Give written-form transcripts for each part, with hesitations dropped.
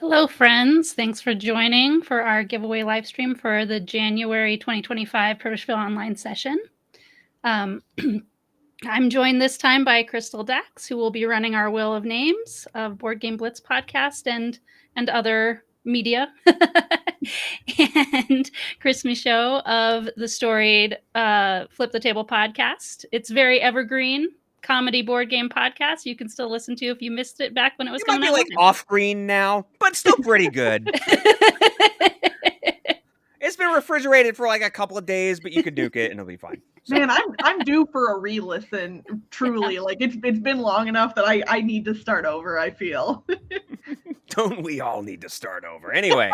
Hello, friends. Thanks for joining for our giveaway live stream for the January 2025 Protospiel Online session. I'm joined this time by Crystal Dax, who will be running our Wheel of Names of Board Game Blitz podcast and other media, and Chris Michaud of the storied Flip the Table podcast. It's very evergreen comedy board game podcast you can still listen to if you missed it back when it was You might coming be out. like off green now, but still pretty good. It's been refrigerated for like a couple of days, but you could nuke it and it'll be fine. So. Man, I'm due for a re-listen. Truly, like it's been long enough that I need to start over. I feel. Don't we all need to start over anyway?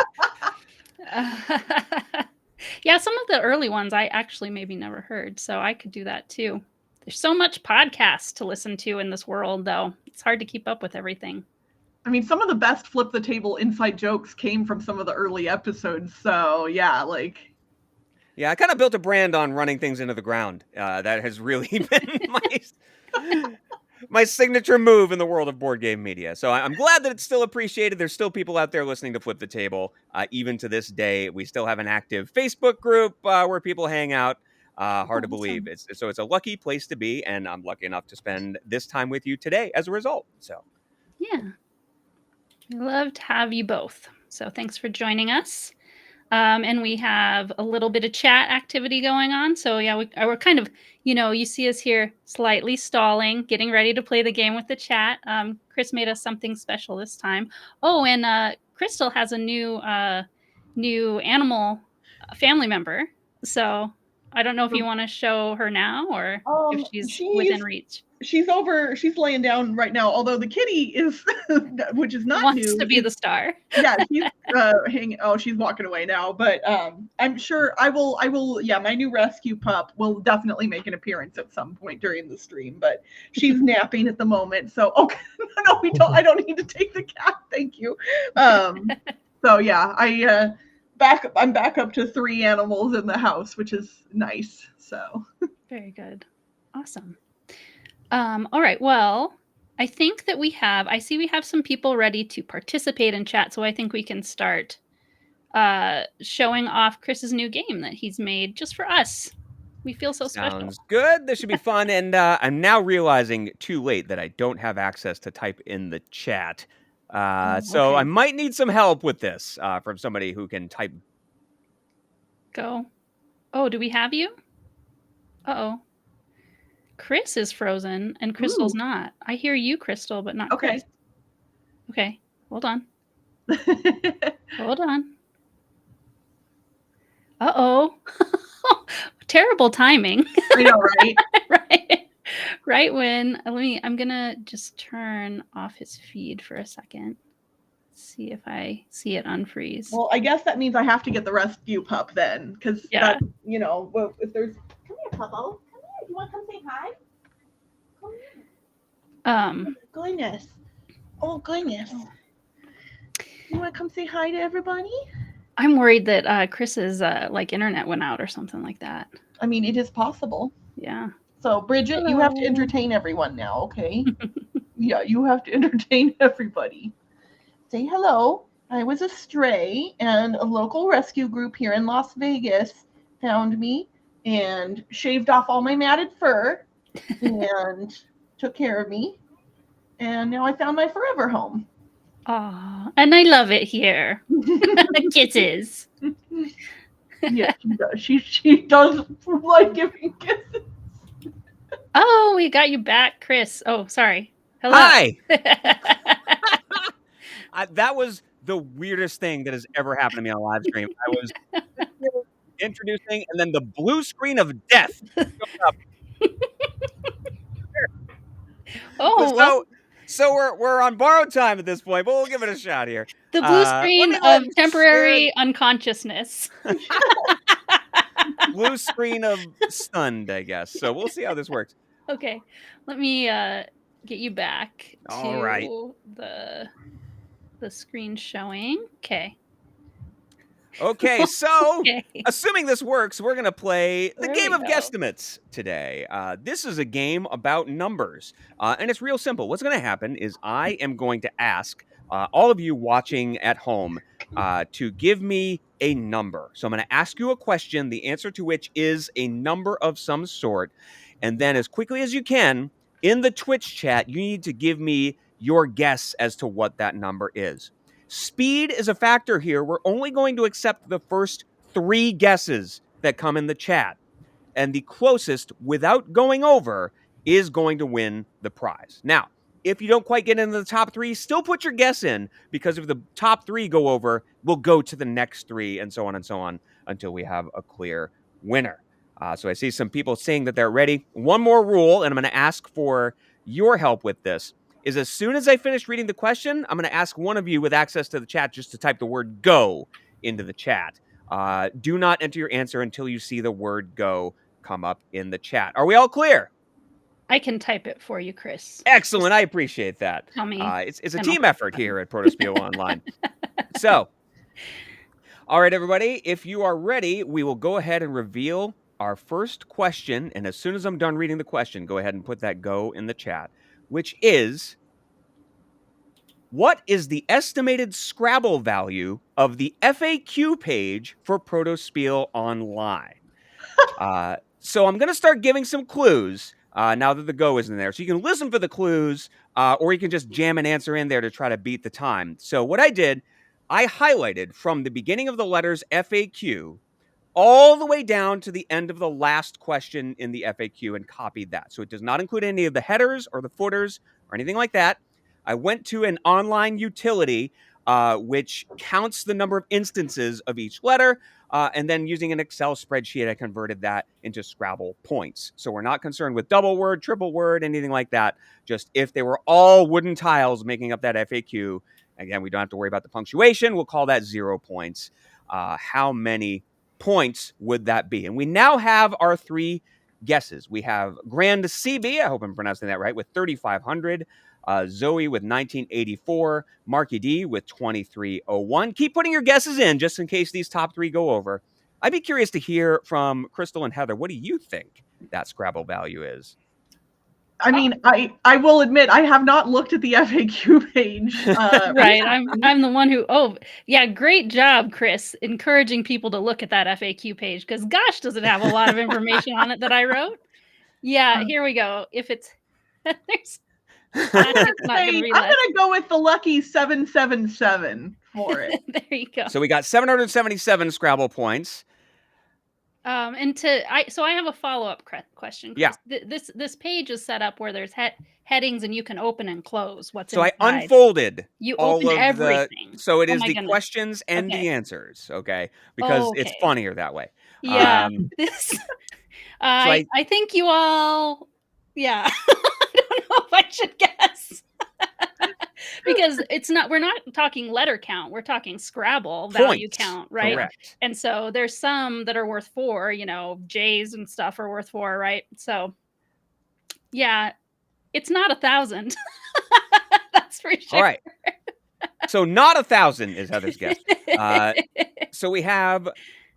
Yeah, some of the early ones I actually maybe never heard, so I could do that too. There's so much podcast to listen to in this world, though. It's hard to keep up with everything. I mean, some of the best flip the table inside jokes came from some of the early episodes. So yeah, like. Yeah, I kind of built a brand on running things into the ground. That has really been my signature move in the world of board game media. So I'm glad that it's still appreciated. There's still people out there listening to Flip the Table. Even to this day, we still have an active Facebook group where people hang out. Hard to believe. It's a lucky place to be, and I'm lucky enough to spend this time with you today as a result. So yeah, we love to have you both. So thanks for joining us. And we have a little bit of chat activity going on. So yeah, we're kind of, you see us here slightly stalling, getting ready to play the game with the chat. Chris made us something special this time. Oh, and Crystal has a new animal family member. So I don't know if you want to show her now or if she's within reach. She's laying down right now, although the kitty is, which is not wants to be the star. Yeah, she's she's walking away now, but I'm sure I will, yeah, my new rescue pup will definitely make an appearance at some point during the stream, but she's napping at the moment, so okay, no, I don't need to take the cat, thank you. So yeah, I'm back up to 3 animals in the house, which is nice, so. Very good. Awesome. All right, well, I think that we have some people ready to participate in chat, so I think we can start showing off Chris's new game that he's made just for us. We feel so special. Sounds good. This should be fun, and I'm now realizing too late that I don't have access to type in the chat. So I might need some help with this from somebody who can type. Go. Oh, do we have you? Uh-oh. Chris is frozen, and Crystal's not. I hear you, Crystal, but not Chris. Okay, hold on. Hold on. Uh-oh. Terrible timing. I know, right? Right when, I'm gonna just turn off his feed for a second. See if I see it unfreeze. Well, I guess that means I have to get the rescue pup then, because that, well, if there's, come here, Puppo. Come here. You want to come say hi? Come here. Goodness. Oh, goodness. You want to come say hi to everybody? I'm worried that Chris's internet went out or something like that. I mean, it is possible. Yeah. So, Bridget, you have to entertain everyone now, okay? Yeah, you have to entertain everybody. Say hello. I was a stray, and a local rescue group here in Las Vegas found me and shaved off all my matted fur and took care of me. And now I found my forever home. Aw, and I love it here. Kisses. Yeah, she does. She does like giving kisses. Oh, we got you back, Chris. Oh, sorry. Hello. Hi. That was the weirdest thing that has ever happened to me on a live stream. I was introducing, and then the blue screen of death showed up. So we're on borrowed time at this point, but we'll give it a shot here. The blue screen of temporary unconsciousness. Blue screen of stunned, I guess. So we'll see how this works. Okay, let me get you back to the screen showing. Okay. Okay, so Okay. assuming this works, we're going to play the There game we of go. guesstimates today. This is a game about numbers, and it's real simple. What's going to happen is I am going to ask all of you watching at home to give me a number. So I'm going to ask you a question, the answer to which is a number of some sort. And then, as quickly as you can, in the Twitch chat, you need to give me your guess as to what that number is. Speed is a factor here. We're only going to accept the first 3 guesses that come in the chat. And the closest, without going over, is going to win the prize. Now, if you don't quite get into the top 3, still put your guess in, because if the top 3 go over, we'll go to the next 3, and so on until we have a clear winner. So I see some people saying that they're ready. One more rule, and I'm going to ask for your help with this, is as soon as I finish reading the question, I'm going to ask one of you with access to the chat just to type the word go into the chat. Do not enter your answer until you see the word go come up in the chat. Are we all clear? I can type it for you, Chris. Excellent. I appreciate that. Tell me. It's a and I'll team press effort the button. here at Protospiel Online. So, all right, everybody, if you are ready, we will go ahead and reveal our first question. And as soon as I'm done reading the question, go ahead and put that go in the chat, which is, what is the estimated Scrabble value of the FAQ page for Protospiel Online? So I'm going to start giving some clues now that the go is in there. So you can listen for the clues, or you can just jam an answer in there to try to beat the time. So what I did, I highlighted from the beginning of the letters FAQ all the way down to the end of the last question in the FAQ and copied that. So it does not include any of the headers or the footers or anything like that. I went to an online utility which counts the number of instances of each letter, and then using an Excel spreadsheet, I converted that into Scrabble points. So we're not concerned with double word, triple word, anything like that. Just if they were all wooden tiles making up that FAQ, again, we don't have to worry about the punctuation. We'll call that 0 points. How many points would that be? And we now have our 3 guesses. We have Grand CB, I hope I'm pronouncing that right, with 3,500. Zoe with 1984, Marky D with 2301. Keep putting your guesses in just in case these top 3 go over. I'd be curious to hear from Crystal and Heather. What do you think that Scrabble value is? I mean, I will admit I have not looked at the FAQ page. Right. I'm the one who. Oh, yeah. Great job, Chris, encouraging people to look at that FAQ page, because gosh, does it have a lot of information on it that I wrote? Yeah. Here we go. If it's there's, it's not going to be I'm less. gonna go with the lucky 777 for it. There you go. So we got 777 Scrabble points. And so I have a follow-up question. Chris. Yeah. This page is set up where there's headings and you can open and close what's So inside. I unfolded You all opened of everything. So it Oh is my the goodness. questions and Okay. the answers, okay? Because it's Okay. funnier that way. Yeah. This. I think you all. Yeah. I don't know if I should guess. Because we're not talking letter count, we're talking Scrabble value Points. count, right? Correct. And so there's some that are worth 4, J's and stuff are worth 4, right? So yeah, it's not 1,000. That's for sure. All right. So not 1,000 is Heather's guess. So we have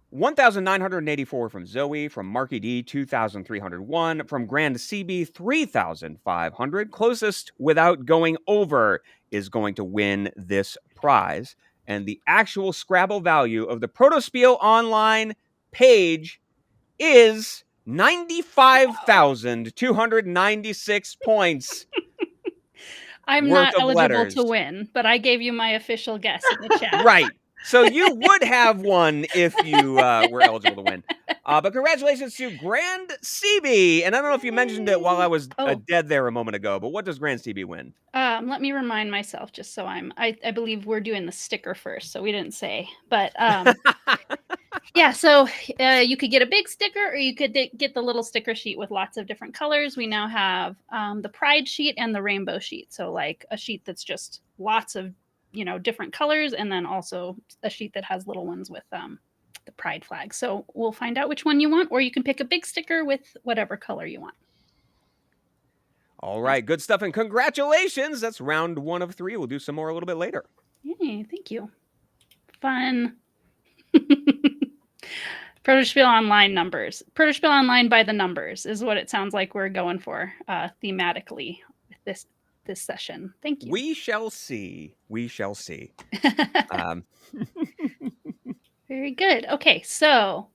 1,984 from Zoe, from Marky D, 2,301, from Grand CB, 3,500. Closest without going over is going to win this prize. And the actual Scrabble value of the Protospiel Online page is 95,296 points. I'm worth not of eligible letters. to win, but I gave you my official guess in the chat. Right. So you would have won if you were eligible to win. But congratulations to Grand CB. And I don't know if you mentioned it while I was dead there a moment ago, but what does Grand CB win? Let me remind myself, just so I believe we're doing the sticker first, so we didn't say. But yeah, so you could get a big sticker, or you could get the little sticker sheet with lots of different colors. We now have the pride sheet and the rainbow sheet. So like a sheet that's just lots of different colors, and then also a sheet that has little ones with the pride flag. So we'll find out which one you want, or you can pick a big sticker with whatever color you want. All right, good stuff, and congratulations. That's round 1 of 3. We'll do some more a little bit later. Yay, thank you. Fun. Protospiel Online numbers. Protospiel Online by the numbers is what it sounds like we're going for thematically with this session. Thank you. We shall see. We shall see. Very good. Okay, so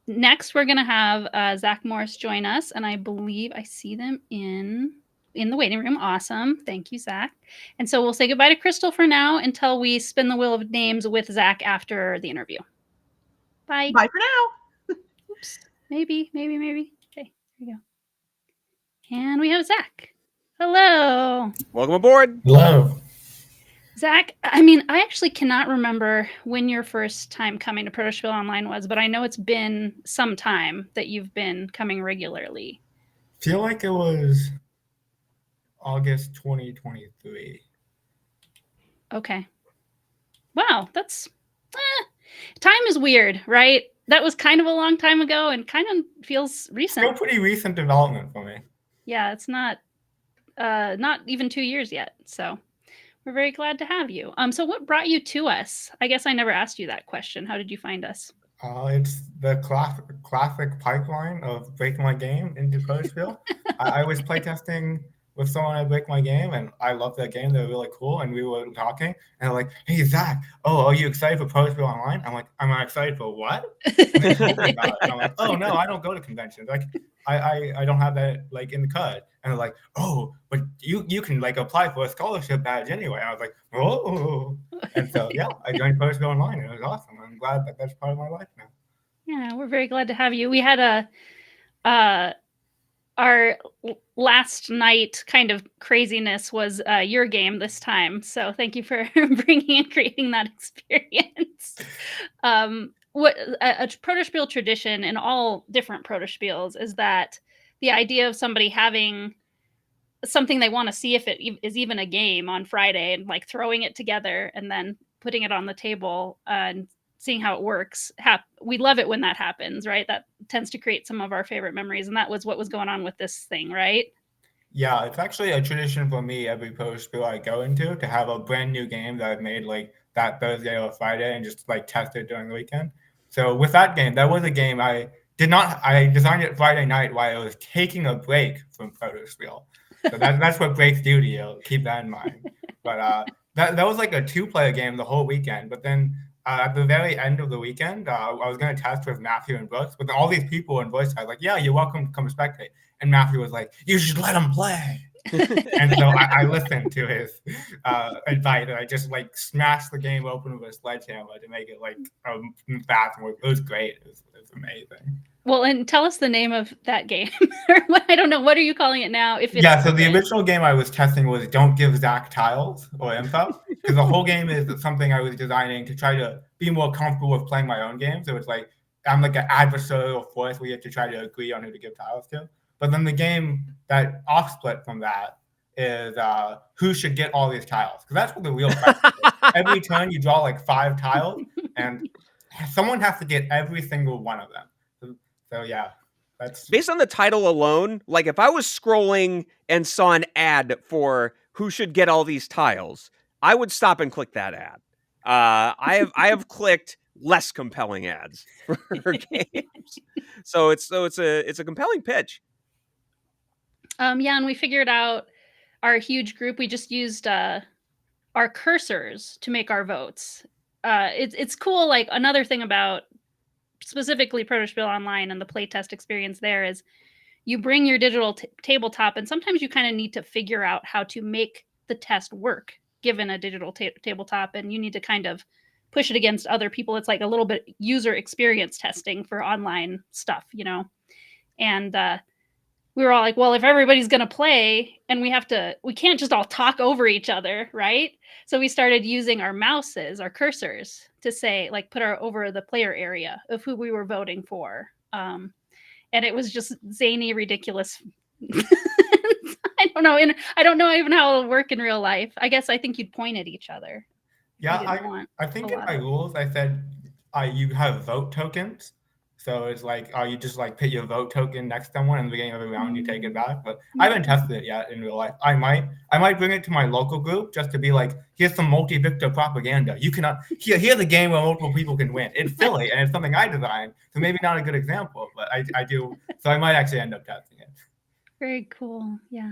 next we're gonna have Zach Morris join us, and I believe I see them in the waiting room. Awesome. Thank you, Zach. And so we'll say goodbye to Crystal for now until we spin the wheel of names with Zach after the interview. Bye. Bye for now. Oops. Maybe. Okay, here we go. And we have Zach. Hello. Welcome aboard. Hello. Zach, I mean, I actually cannot remember when your first time coming to Protospiel Online was, but I know it's been some time that you've been coming regularly. Feel like it was August 2023. Okay. Wow, that's time is weird, right? That was kind of a long time ago and kind of feels recent. Still pretty recent development for me. Yeah, it's not even 2 years yet. So we're very glad to have you. So what brought you to us? I guess I never asked you that question. How did you find us? It's the classic pipeline of breaking my game into Protospiel. I was playtesting with someone at Break My Game, and I loved that game. They were really cool, and we were talking, and they're like, "Hey, Zach, are you excited for Protospiel Online?" I'm like, "Am I excited for what?" And they told me about it, and I'm like, "Oh, no, I don't go to conventions. Like, I don't have that, like, in the card." And they're like, "Oh, but you can, like, apply for a scholarship badge anyway." And I was like, "Oh." And so, yeah, I joined Protospiel Online, and it was awesome. I'm glad that that's part of my life now. Yeah, we're very glad to have you. We had our last night kind of craziness was your game this time. So thank you for bringing and creating that experience. What a Protospiel tradition in all different Protospiels is that the idea of somebody having something they want to see if it is even a game on Friday and like throwing it together and then putting it on the table and seeing how it works. We love it when that happens, right? That tends to create some of our favorite memories. And that was what was going on with this thing, right? Yeah, it's actually a tradition for me every Protospiel I go into to have a brand new game that I've made like that Thursday or Friday and just like test it during the weekend. So with that game, that was a game I designed it Friday night while I was taking a break from Protospiel. So that's what breaks do to you. Keep that in mind. But that was like a 2-player game the whole weekend. But then at the very end of the weekend, I was going to test with Matthew and Brooks. But all these people in voice chat like, "Yeah, you're welcome to come spectate." And Matthew was like, "You should let him play." And so I listened to his advice, and I just like smashed the game open with a sledgehammer to make it like fast. It was great. It was amazing. Well, and tell us the name of that game. I don't know. What are you calling it now? So the original game I was testing was Don't Give Zach Tiles or info, because the whole game is something I was designing to try to be more comfortable with playing my own game. So it's like I'm like an adversarial force where you have to try to agree on who to give tiles to. But then the game that off split from that is who should get all these tiles, because that's what the real question is. Every turn you draw like 5 tiles, and someone has to get every single one of them. So yeah, that's based on the title alone. Like if I was scrolling and saw an ad for who should get all these tiles, I would stop and click that ad. I have clicked less compelling ads for games. So it's a compelling pitch. Yeah, and we figured out our huge group. We just used our cursors to make our votes. It's cool. Like another thing about specifically Protospiel Online and the playtest experience there is you bring your digital tabletop, and sometimes you kind of need to figure out how to make the test work given a digital tabletop, and you need to kind of push it against other people. It's like a little bit user experience testing for online stuff, you know? And we were all like, well, if everybody's going to play and we can't just all talk over each other, right? So we started using our mouses, our cursors to say, like, put over the player area of who we were voting for. And it was just zany, ridiculous. I don't know. I don't know even how it'll work in real life. I guess I think you'd point at each other. Yeah, I think in my rules I said you have vote tokens. So it's like, you just like put your vote token next to someone, and the beginning of every round you take it back. But I haven't tested it yet in real life. I might bring it to my local group just to be like, here's some multi-victor propaganda. You cannot here's a game where multiple people can win. It's silly and it's something I designed, so maybe not a good example, but I do. So I might actually end up testing it. Very cool. Yeah.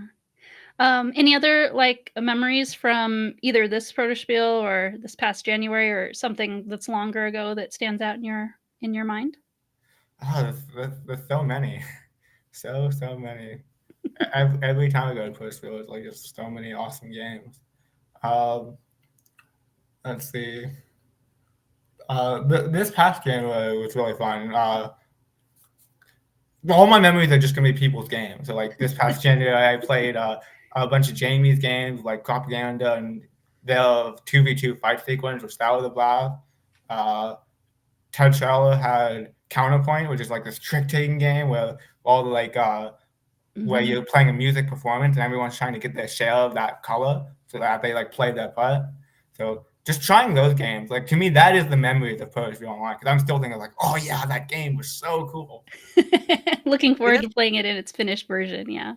Any other like memories from either this Protospiel or this past January or something that's longer ago that stands out in your mind? Oh, there's so many, so many. Every time I go to Protospiel, it's like just so many awesome games. Um, let's see. This past January was really fun. All my memories are just gonna be people's games. So like this past January, I played a bunch of Jamie's games like Propaganda and the 2v2 fight sequence with Style of the Blast. Ted Scheller had Counterpoint, which is like this trick taking game where all the like where Mhm. you're playing a music performance and everyone's trying to get their share of that color so that they like play their part. So just trying those games, like to me, that is the memories of Protospiel Online, because I'm still thinking like, oh yeah, that game was so cool. Looking forward to playing it in its finished version. Yeah.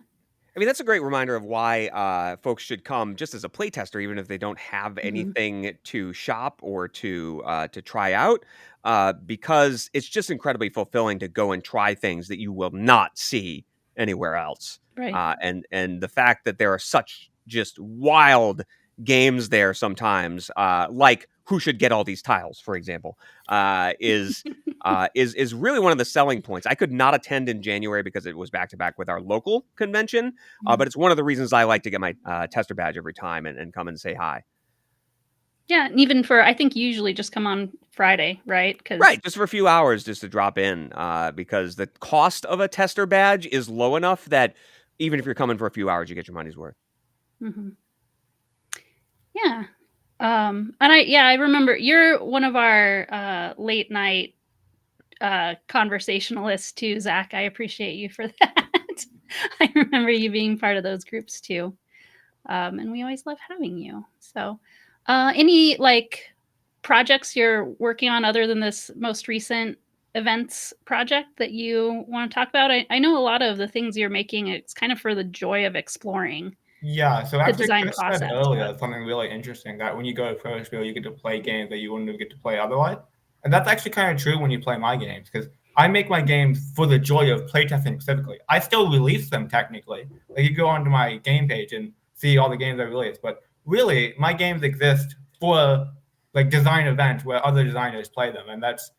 I mean, that's a great reminder of why folks should come just as a playtester, even if they don't have Mhm. anything to shop or to try out, because it's just incredibly fulfilling to go and try things that you will not see anywhere else. Right. And the fact that there are such just wild games there sometimes, like who should get all these tiles, for example, is really one of the selling points. I could not attend in January because it was back to back with our local convention, Mhm. but it's one of the reasons I like to get my tester badge every time and come and say hi. Yeah, and even for I think you usually just come on Friday, right? 'Cause Right, just for a few hours just to drop in, because the cost of a tester badge is low enough that even if you're coming for a few hours, you get your money's worth. Mhm. Yeah. And I remember you're one of our late night conversationalists too, Zach. I appreciate you for that. I remember you being part of those groups too. And we always love having you. So, any like projects you're working on other than this most recent events project that you want to talk about? I know a lot of the things you're making, it's kind of for the joy of exploring Yeah, so the actually design Chris said process. earlier But something really interesting, that when you go to Protospiel, you get to play games that you wouldn't get to play otherwise. And that's actually kind of true when you play my games, because I make my games for the joy of playtesting specifically. I still release them technically. Like you go onto my game page and see all the games I release, but really my games exist for like design events where other designers play them, and that's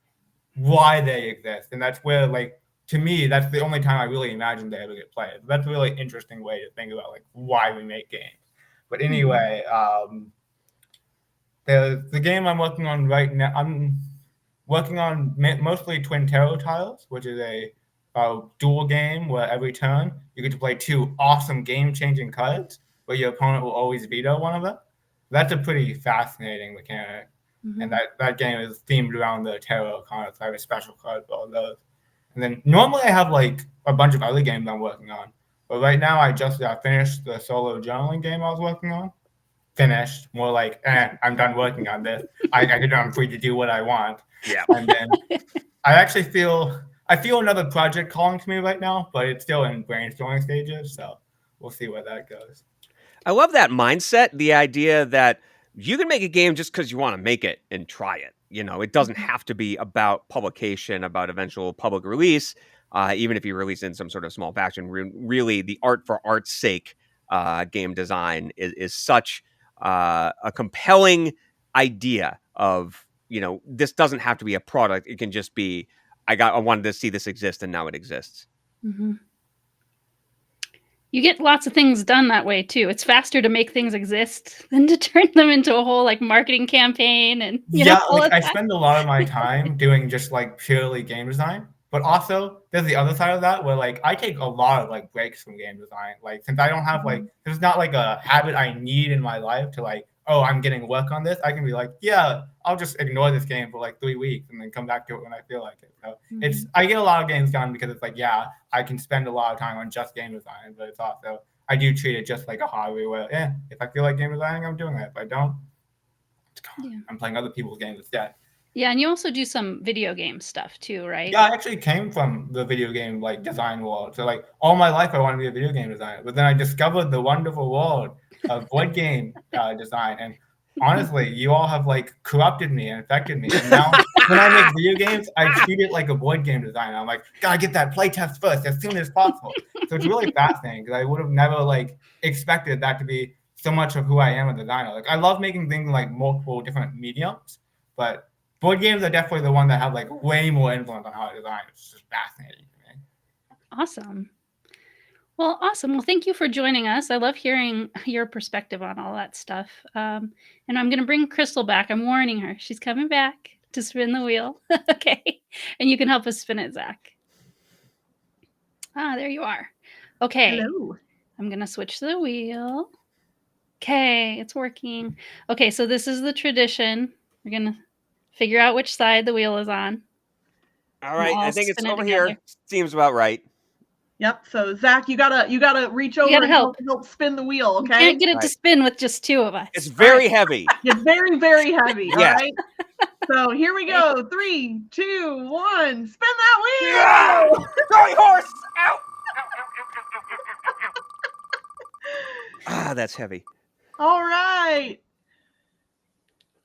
why they exist. And that's where, like, to me, that's the only time I really imagine they ever get played. That's a really interesting way to think about like why we make games. But anyway, the game I'm working on right now, I'm working on mostly Twin Terror Tiles, which is a duel game where every turn you get to play two awesome game-changing cards, but your opponent will always veto one of them. That's a pretty fascinating mechanic, and Mhm. that game is themed around the Terror cards. I have a special card for all those. And then normally I have like a bunch of other games I'm working on, but right now I just finished the solo journaling game I was working on. Finished, more like, I'm done working on this. I'm free to do what I want. Yeah. And then I feel another project calling to me right now, but it's still in brainstorming stages, so we'll see where that goes. I love that mindset, the idea that you can make a game just because you want to make it and try it. You know, it doesn't Mhm. have to be about publication, about eventual public release. Even if you release in some sort of small fashion, really the art for art's sake game design is such a compelling idea of, this doesn't have to be a product. It can just be, I wanted to see this exist and now it exists. Mhm. You get lots of things done that way too. It's faster to make things exist than to turn them into a whole like marketing campaign and Yeah, all like of I that. spend a lot of my time doing just like purely game design, but also there's the other side of that where like I take a lot of like breaks from game design. Like since I don't have like Mhm. there's not like a habit I need in my life to like, oh, I'm getting work on this. I can be like, yeah, I'll just ignore this game for like 3 weeks and then come back to it when I feel like it. So Mhm. I get a lot of games done because it's like, yeah, I can spend a lot of time on just game design, but it's also I do treat it just like a hobby where, if I feel like game designing, I'm doing it. If I don't, it's gone. Yeah. I'm playing other people's games instead. Yeah, and you also do some video game stuff too, right? Yeah, I actually came from the video game like design world. So like all my life I wanted to be a video game designer, but then I discovered the wonderful world of board game design. And honestly, you all have like corrupted me and infected me. And now when I make video games, I treat it like a board game designer. I'm like, gotta get that playtest first as soon as possible. So it's really fascinating because I would have never like expected that to be so much of who I am as a designer. Like I love making things in like multiple different mediums, but board games are definitely the one that have like way more influence on how I design. It's just fascinating to me. Awesome. Well, awesome. Well, thank you for joining us. I love hearing your perspective on all that stuff. And I'm going to bring Crystal back. I'm warning her. She's coming back to spin the wheel. Okay. And you can help us spin it, Zach. Ah, there you are. Okay. Hello. I'm going to switch the wheel. Okay, it's working. Okay, so this is the tradition. We're going to figure out which side the wheel is on. All right, We'll I all think it's spin it over together. here. Seems about right. Yep. So Zach, you gotta reach over gotta and help. help spin the wheel. You Okay. can't get it to Right. spin with just two of us. It's very heavy. It's very, very heavy. All Yes. right. So here we go. 3, 2, 1. Spin that wheel. Yeah! Sorry, horse! Ow! Ah, that's heavy. All right.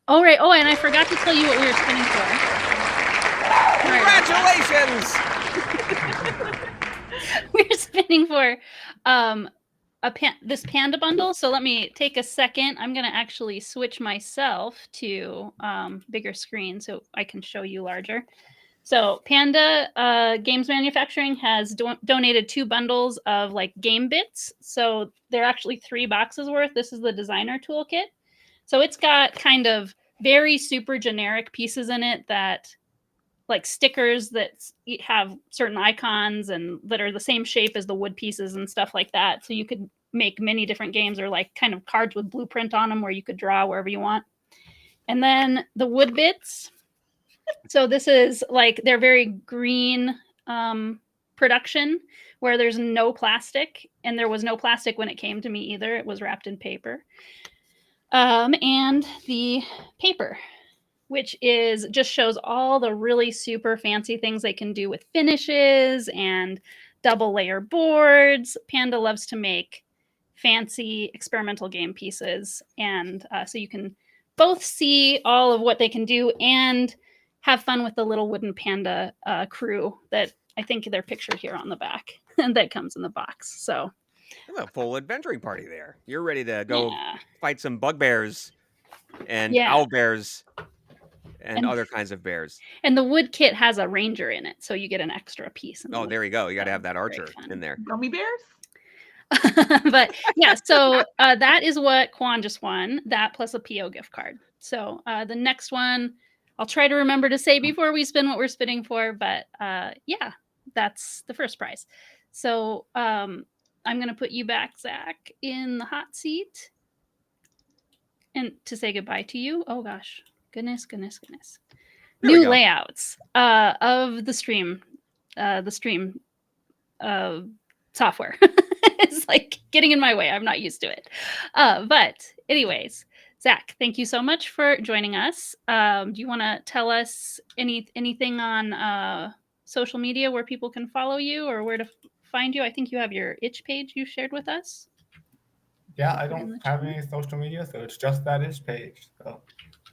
All right. Oh, and I forgot to tell you what we were spinning for. Sorry about that. Congratulations! We're spinning for this Panda bundle. So let me take a second. I'm going to actually switch myself to bigger screen so I can show you larger. So Panda Games Manufacturing has donated 2 bundles of like game bits. So they're actually 3 boxes worth. This is the designer toolkit. So it's got kind of very super generic pieces in it that like stickers that have certain icons and that are the same shape as the wood pieces and stuff like that. So you could make many different games, or like kind of cards with blueprint on them where you could draw wherever you want. And then the wood bits. So this is like they're very green production where there's no plastic, and there was no plastic when it came to me either. It was wrapped in paper. And the paper, which is just shows all the really super fancy things they can do with finishes and double layer boards. Panda loves to make fancy experimental game pieces. And so you can both see all of what they can do and have fun with the little wooden panda crew that I think they're pictured here on the back and that comes in the box. So A full adventuring party there. You're ready to go yeah. fight some bugbears and Yeah. owl bears and And- other kinds of bears. And the wood kit has a ranger in it, so you get an extra piece. Oh, there you go. You got to have that Very archer fun. in there. Gummy bears. But yeah, so that is what Quan just won, that plus a PO gift card. So the next one I'll try to remember to say before we spin what we're spinning for, but yeah, that's the first prize. So I'm going to put you back, Zach, in the hot seat and to say goodbye to you. Oh gosh, goodness. There New we go. layouts of the stream software. It's like getting in my way. I'm not used to it. But anyways, Zach, thank you so much for joining us. Do you want to tell us anything on social media where people can follow you or where to find you? I think you have your itch page you shared with us. Yeah, I don't have any social media, so it's just that itch page. So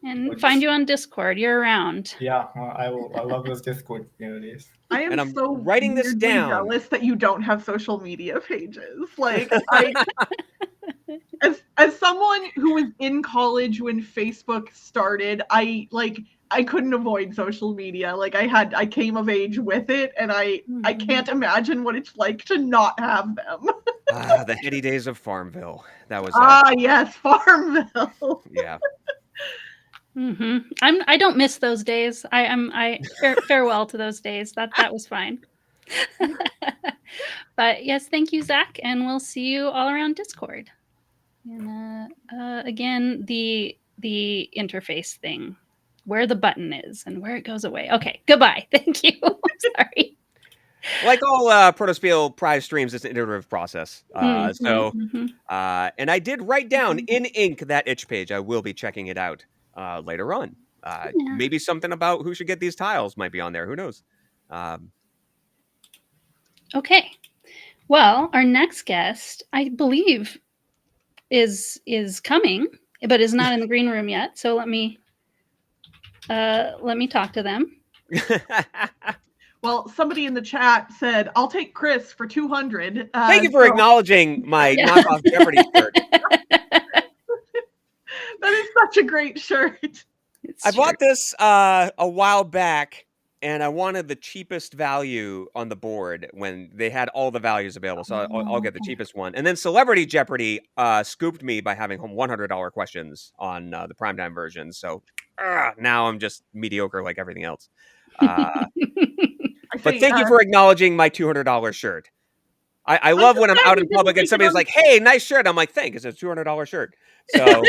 And find you on Discord. You're around. yeah, I love those Discord communities. I am And I'm so writing this weirdly down. jealous that you don't have social media pages. Like as someone who was in college when Facebook started, I couldn't avoid social media. Like I came of age with it, and I can't imagine what it's like to not have them. The heady days of Farmville. That was Yes, Farmville. yeah. Mm-hmm. I don't miss those days. Farewell to those days. That was fine. But yes, thank you, Zach, and we'll see you all around Discord. And again, the interface thing, where the button is and where it goes away. Okay, goodbye. Thank you. Sorry. Like all Protospiel prize streams, it's an iterative process. And I did write down in ink that itch page. I will be checking it out later on. Maybe something about who should get these tiles might be on there. Who knows? Okay. Well, our next guest, I believe, is coming, but is not in the green room yet. So let me talk to them. Well, somebody in the chat said, "I'll take Chris for 200." Thank you for acknowledging my knockoff Jeopardy shirt. That is such a great shirt. I bought this a while back, and I wanted the cheapest value on the board when they had all the values available. So I'll get the cheapest one. And then Celebrity Jeopardy scooped me by having $100 questions on the primetime version. So now I'm just mediocre like everything else. But thank you for acknowledging my $200 shirt. I love when I'm out in public and somebody's like, "Hey, nice shirt." I'm like, "Thanks. It's a $200 shirt." So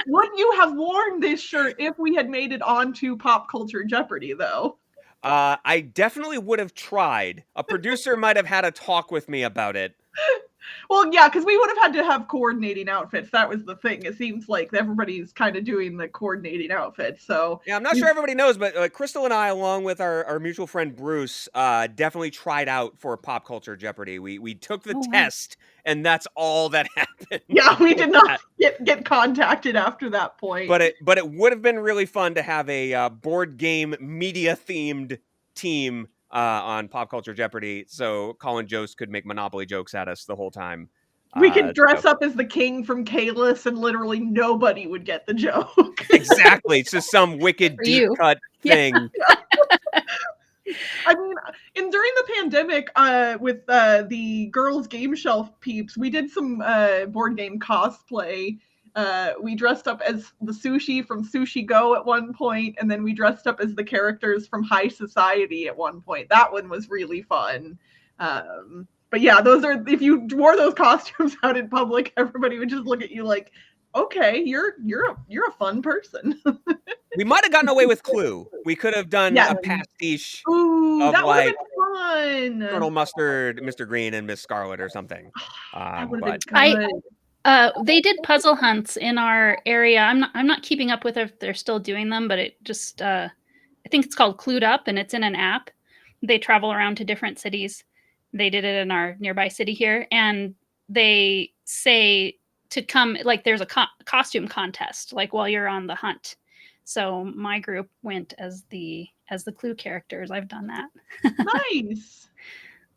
would you have worn this shirt if we had made it onto Pop Culture Jeopardy, though? I definitely would have tried. A producer might have had a talk with me about it. Well, yeah, because we would have had to have coordinating outfits. That was the thing. It seems like everybody's kind of doing the coordinating outfits. So yeah, I'm not sure everybody knows, but Crystal and I, along with our mutual friend Bruce, definitely tried out for Pop Culture Jeopardy. We took the test, and that's all that happened. Yeah, we did not get contacted after that point. But it would have been really fun to have a board game media themed team on Pop Culture Jeopardy, so Colin Jost could make Monopoly jokes at us the whole time. We could dress up as the king from Kalis, and literally nobody would get the joke. Exactly. It's just some wicked deep cut thing. Yeah. I mean, during the pandemic, with the girls' game shelf peeps, we did some board game cosplay. We dressed up as the sushi from Sushi Go at one point, and then we dressed up as the characters from High Society at one point. That one was really fun. But yeah, if you wore those costumes out in public, everybody would just look at you like, "Okay, you're a fun person." We might have gotten away with Clue. We could have done a pastiche of that would have like been fun. Colonel Mustard, Mr. Green, and Miss Scarlet or something. That would have been good. They did puzzle hunts in our area. I'm not keeping up with if they're still doing them, but it just I think it's called Clued Up, and it's in an app. They travel around to different cities. They did it in our nearby city here, and they say to come, like there's a costume contest, like while you're on the hunt. So my group went as the Clue characters. I've done that. Nice.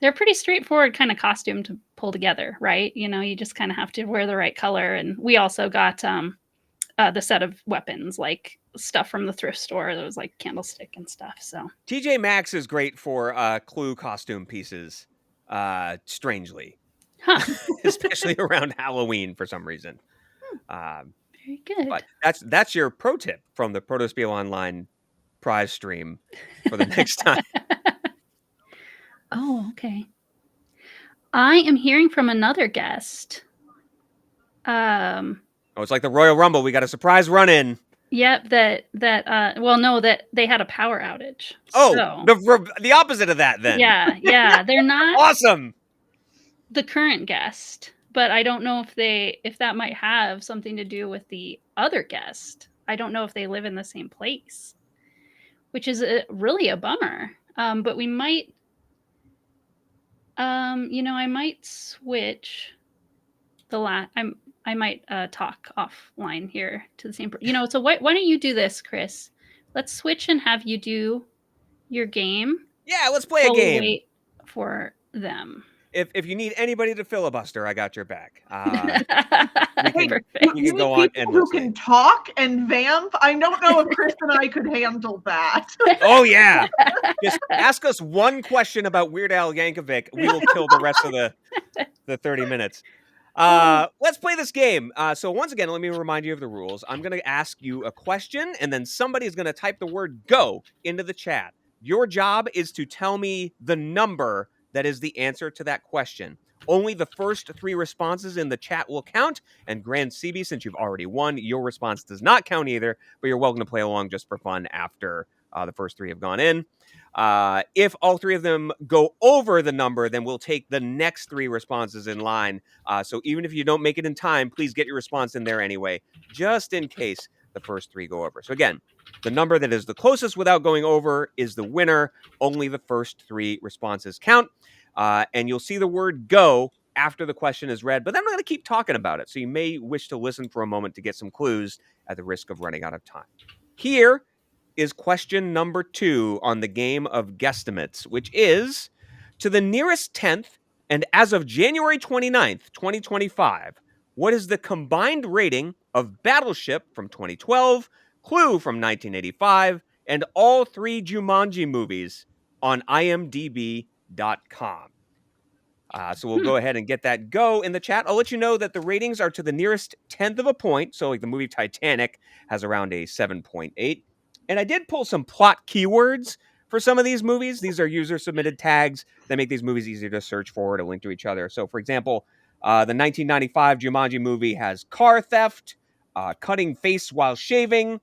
They're pretty straightforward kind of costume to pull together, right? You know, you just kind of have to wear the right color. And we also got the set of weapons, like stuff from the thrift store. There was like candlestick and stuff. So TJ Maxx is great for Clue costume pieces. Strangely, especially around Halloween for some reason. Very good. But that's your pro tip from the Protospiel Online prize stream for the next time. Oh, okay. I am hearing from another guest. Oh, it's like the Royal Rumble. We got a surprise run-in. Yep, that they had a power outage. Oh, so. the opposite of that then. Yeah, they're not awesome. The current guest, but I don't know if that might have something to do with the other guest. I don't know if they live in the same place, which is really a bummer. But we might, I might switch I might talk offline here to the same person. So why don't you do this, Chris? Let's switch and have you do your game. Yeah, let's play a game. Wait for them. If you need anybody to filibuster, I got your back. Perfect. You can go on endlessly. Who can talk and vamp? I don't know if Chris and I could handle that. Oh yeah, just ask us one question about Weird Al Yankovic. We will kill the rest of the 30 minutes. Let's play this game. So once again, let me remind you of the rules. I'm going to ask you a question, and then somebody is going to type the word "go" into the chat. Your job is to tell me the number that is the answer to that question. Only the first 3 responses in the chat will count. And Grand CB, since you've already won, your response does not count either, but you're welcome to play along just for fun after The first 3 have gone in. If all 3 of them go over the number, then we'll take the next 3 responses in line. So even if you don't make it in time, please get your response in there anyway, just in case the first 3 go over. So again, the number that is the closest without going over is the winner. Only the first 3 responses count. And you'll see the word go after the question is read, but then I'm going to keep talking about it. So you may wish to listen for a moment to get some clues at the risk of running out of time. Here is question number 2 on the game of guesstimates, which is, to the nearest 10th, and as of January 29th, 2025, what is the combined rating of Battleship from 2012, Clue from 1985, and all 3 Jumanji movies on IMDb.com? So we'll go ahead and get that go in the chat. I'll let you know that the ratings are to the nearest 10th of a point. So like the movie Titanic has around a 7.8. And I did pull some plot keywords for some of these movies. These are user-submitted tags that make these movies easier to search for, to link to each other. So for example, the 1995 Jumanji movie has car theft, cutting face while shaving,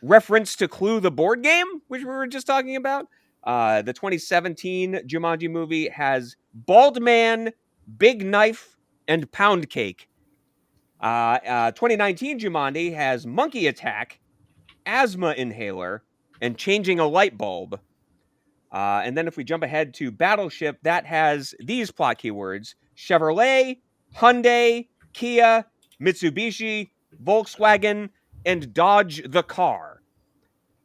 reference to Clue the board game, which we were just talking about. The 2017 Jumanji movie has bald man, big knife, and pound cake. 2019 Jumanji has monkey attack, asthma inhaler, and changing a light bulb. And then if we jump ahead to Battleship, that has these plot keywords: Chevrolet, Hyundai, Kia, Mitsubishi, Volkswagen, and Dodge the car.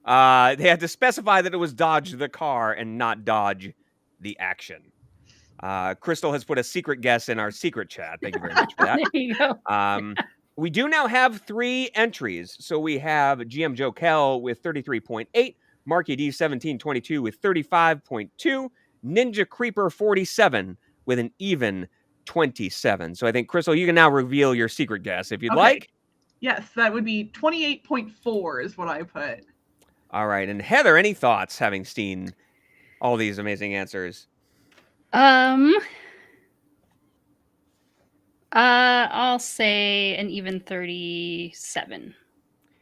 They had to specify that it was Dodge the car and not Dodge the action. Crystal has put a secret guess in our secret chat. Thank you very much for that. There you go. We do now have 3 entries. So we have GM Joe Kell with 33.8, Marky D1722 with 35.2, Ninja Creeper 47 with an even 27. So I think, Crystal, you can now reveal your secret guess if you'd like. Yes, that would be 28.4 is what I put. All right. And Heather, any thoughts having seen all these amazing answers? I'll say an even 37.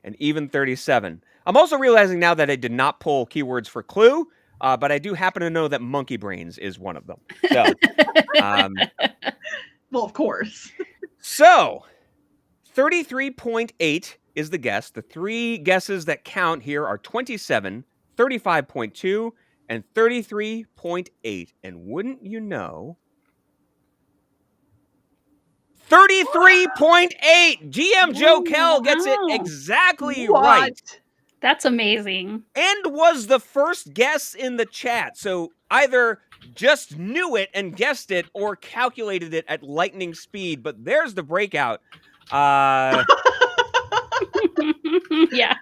An even 37. I'm also realizing now that I did not pull keywords for Clue, but I do happen to know that monkey brains is one of them. So, well, of course. So 33.8 is the guess. The 3 guesses that count here are 27, 35.2, and 33.8. And wouldn't you know, 33.8! GM Joe Kell gets it exactly right. That's amazing. And was the first guess in the chat. So either just knew it and guessed it or calculated it at lightning speed. But there's the breakout. Yeah.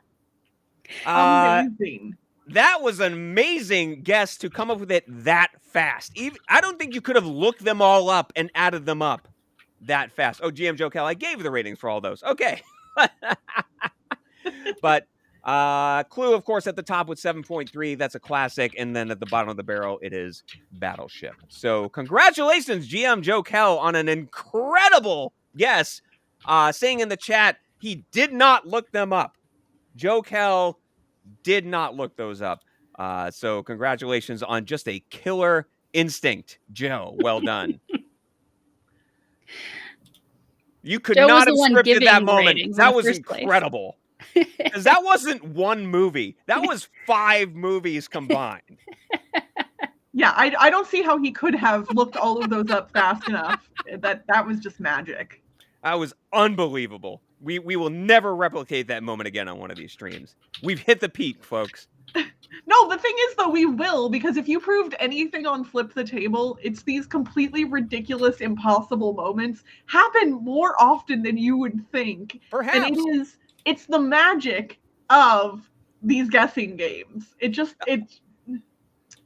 Amazing. That was an amazing guess to come up with it that fast. I don't think you could have looked them all up and added them up that fast. Oh, GM Joe Kell, I gave the ratings for all those. Okay. But Clue, of course, at the top with 7.3. That's a classic. And then at the bottom of the barrel, it is Battleship. So congratulations, GM Joe Kell, on an incredible guess. Saying in the chat, he did not look them up. Joe Kell did not look those up. So congratulations on just a killer instinct, Joe. Well done. You could Joe not have was the one scripted giving that the moment. ratings in That the was first place. incredible. Because that wasn't one movie. That was 5 movies combined. Yeah, I don't see how he could have looked all of those up fast enough. That was just magic. That was unbelievable. We will never replicate that moment again on one of these streams. We've hit the peak, folks. No, the thing is, though, we will, because if you proved anything on Flip the Table, it's these completely ridiculous, impossible moments happen more often than you would think. Perhaps. And it's the magic of these guessing games. It's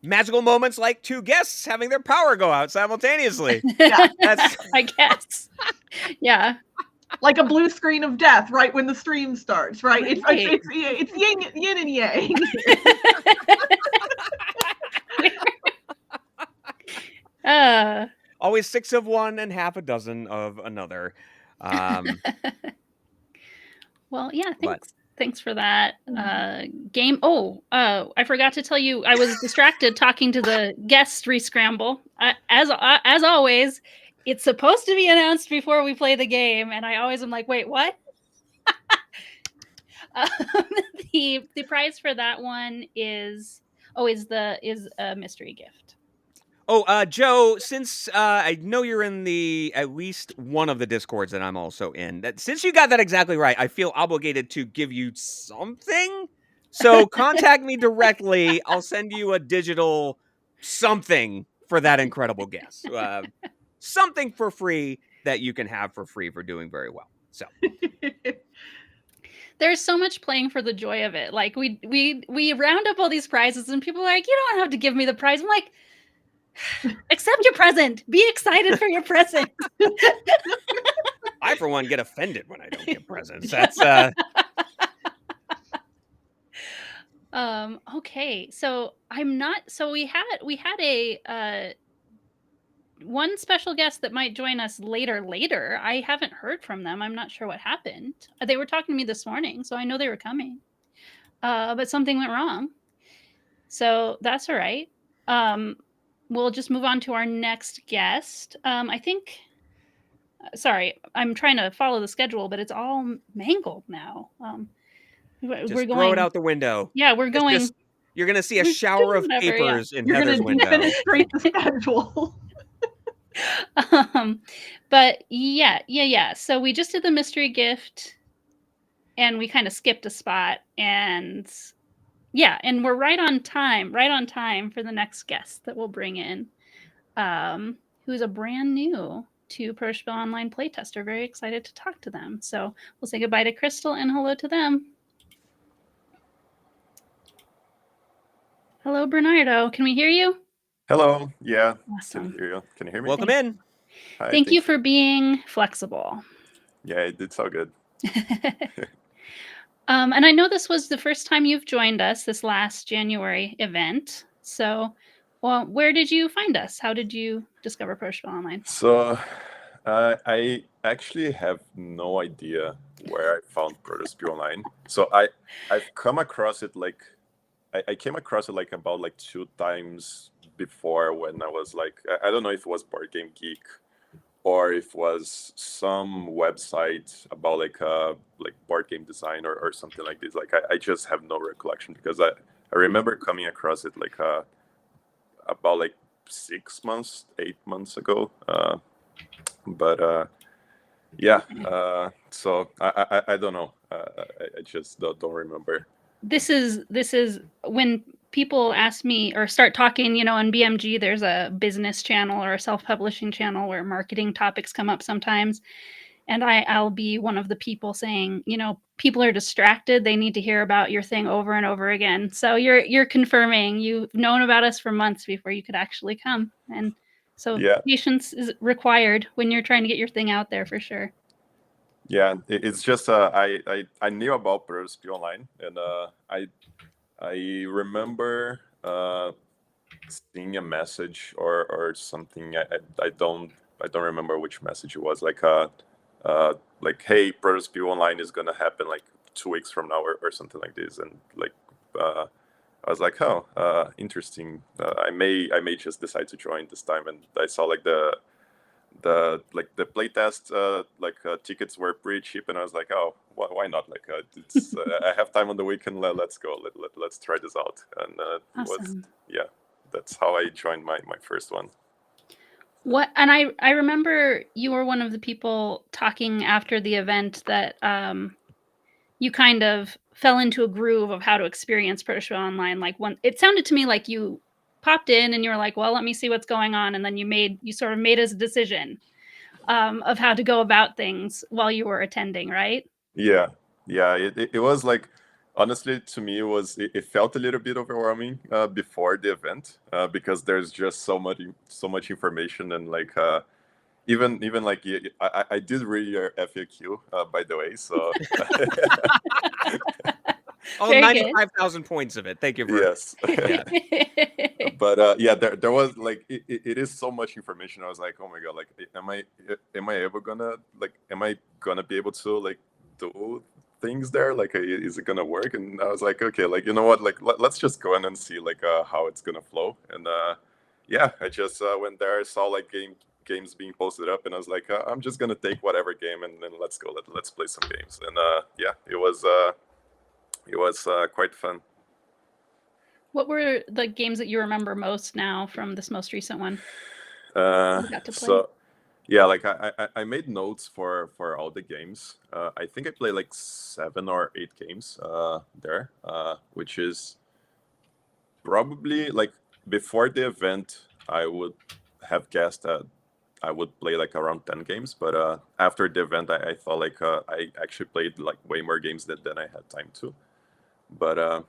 magical moments like 2 guests having their power go out simultaneously. Yeah. I guess. Yeah. Like a blue screen of death right when the stream starts, right? Right. It's yin and yang. Always 6 of one and half a dozen of another. Well, yeah, thanks. Thanks for that. Game. Oh, I forgot to tell you, I was distracted talking to the guest rescramble. As always, it's supposed to be announced before we play the game, and I always am like, wait, what? The prize for that one is a mystery gift. Oh, Joe, since I know you're in at least one of the Discords that I'm also in, since you got that exactly right, I feel obligated to give you something. So contact me directly. I'll send you a digital something for that incredible guess. Something for free that you can have for free for doing very well. So there's so much playing for the joy of it. Like we round up all these prizes and people are like, you don't have to give me the prize. I'm like, accept your present. Be excited for your present. I, for one, get offended when I don't get presents. That's okay. So we had a one special guest that might join us later. I haven't heard from them. I'm not sure what happened. They were talking to me this morning, so I know they were coming. But something went wrong. So that's all right. We'll just move on to our next guest. I think sorry, I'm trying to follow the schedule, but it's all mangled now. just throw it out the window. Yeah, we're going. You're going to see a shower of papers in Heather's window. You're going to demonstrate the schedule. But yeah. So we just did the mystery gift, and we kind of skipped a spot, and and we're right on time for the next guest that we'll bring in, who's a brand new to Protospiel Online playtester. Very excited to talk to them. So we'll say goodbye to Crystal and hello to them. Hello, Bernardo. Can we hear you? Hello. Yeah. Awesome. Can hear you. Can you hear me? Welcome in. Hi, Thank you for being flexible. Yeah, it's all good. And I know this was the first time you've joined us this last January event. So, well, where did you find us? How did you discover Protospiel Online? So, I actually have no idea where I found Protospiel Online. So I've come across it I came across it about 2 times before when I was I don't know if it was Board Game Geek or if it was some website about board game design or something like this. I just have no recollection because I remember coming across it about 6 months, 8 months ago. So I don't know. I just don't remember. This is when people ask me or start talking, on BMG, there's a business channel or a self-publishing channel where marketing topics come up sometimes. And I'll be one of the people saying, people are distracted. They need to hear about your thing over and over again. So you're confirming you've known about us for months before you could actually come. And so patience is required when you're trying to get your thing out there for sure. Yeah, it's just I knew about Protospiel Online, and I remember seeing a message or something. I don't remember which message it was. Hey, Protospiel Online is gonna happen 2 weeks from now or something like this, and I was like, oh, interesting. I may just decide to join this time, and I saw the playtest tickets were pretty cheap, and I was like, oh, why not? It's I have time on the weekend. Let's go. Let's try this out. And awesome. That's how I joined my first one. What? And I remember you were one of the people talking after the event that you kind of fell into a groove of how to experience Protospiel Online. It sounded to me like you popped in and you were like, well, let me see what's going on, and then you sort of made a decision of how to go about things while you were attending, right? Yeah. It was honestly, to me, it felt a little bit overwhelming before the event because there's just so much information, and even I did read your FAQ by the way, so all 95,000 points of it. Thank you. Yes. Yeah. But there was it is so much information. I was like, oh my god, am I ever gonna am I gonna be able to do things there? Like, is it gonna work? And I was like, okay, like, you know what? Like, let's just go in and see like how it's gonna flow. And yeah, I just went there. I saw like games being posted up, and I was like, I'm just gonna take whatever game and then let's go. Let's play some games. And yeah, it was quite fun. What were the games that you remember most now from this most recent one? You got to play? So yeah, like I made notes for all the games. I think I played like 7 or 8 games there, which is probably like before the event I would have guessed that I would play like around 10 games, but after the event I thought like I actually played like way more games than I had time to. But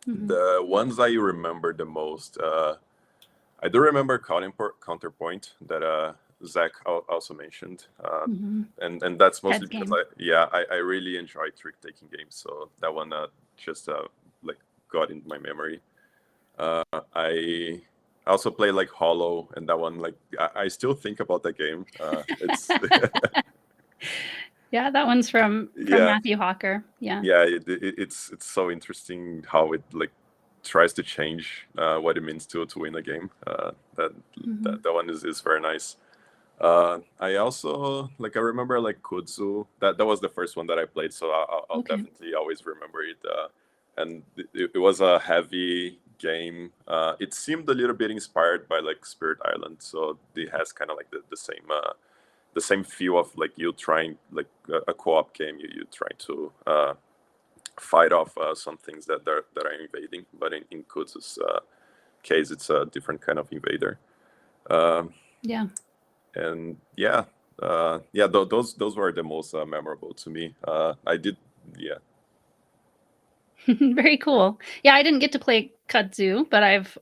the ones I remember the most, I do remember Counterpoint that Zach also mentioned, and that's mostly Heads because game. I really enjoy trick-taking games, so that one just like got into my memory. I also play like Hollow, and that one like I still think about that game. It's Yeah, that one's from yeah, Matthew Hawker. Yeah. yeah, it's so interesting how it like tries to change what it means to win a game. That one is very nice. I also like I remember like Kudzu. That was the first one that I played, so I'll Okay. definitely always remember it. And it was a heavy game. It seemed a little bit inspired by like Spirit Island, so it has kind of like the same feel of like you trying like a co-op game. You try to fight off some things that are invading, but in Kudzu's case, it's a different kind of invader. Yeah. And yeah, those were the most memorable to me. I did, yeah. Very cool. Yeah, I didn't get to play Kudzu, but I've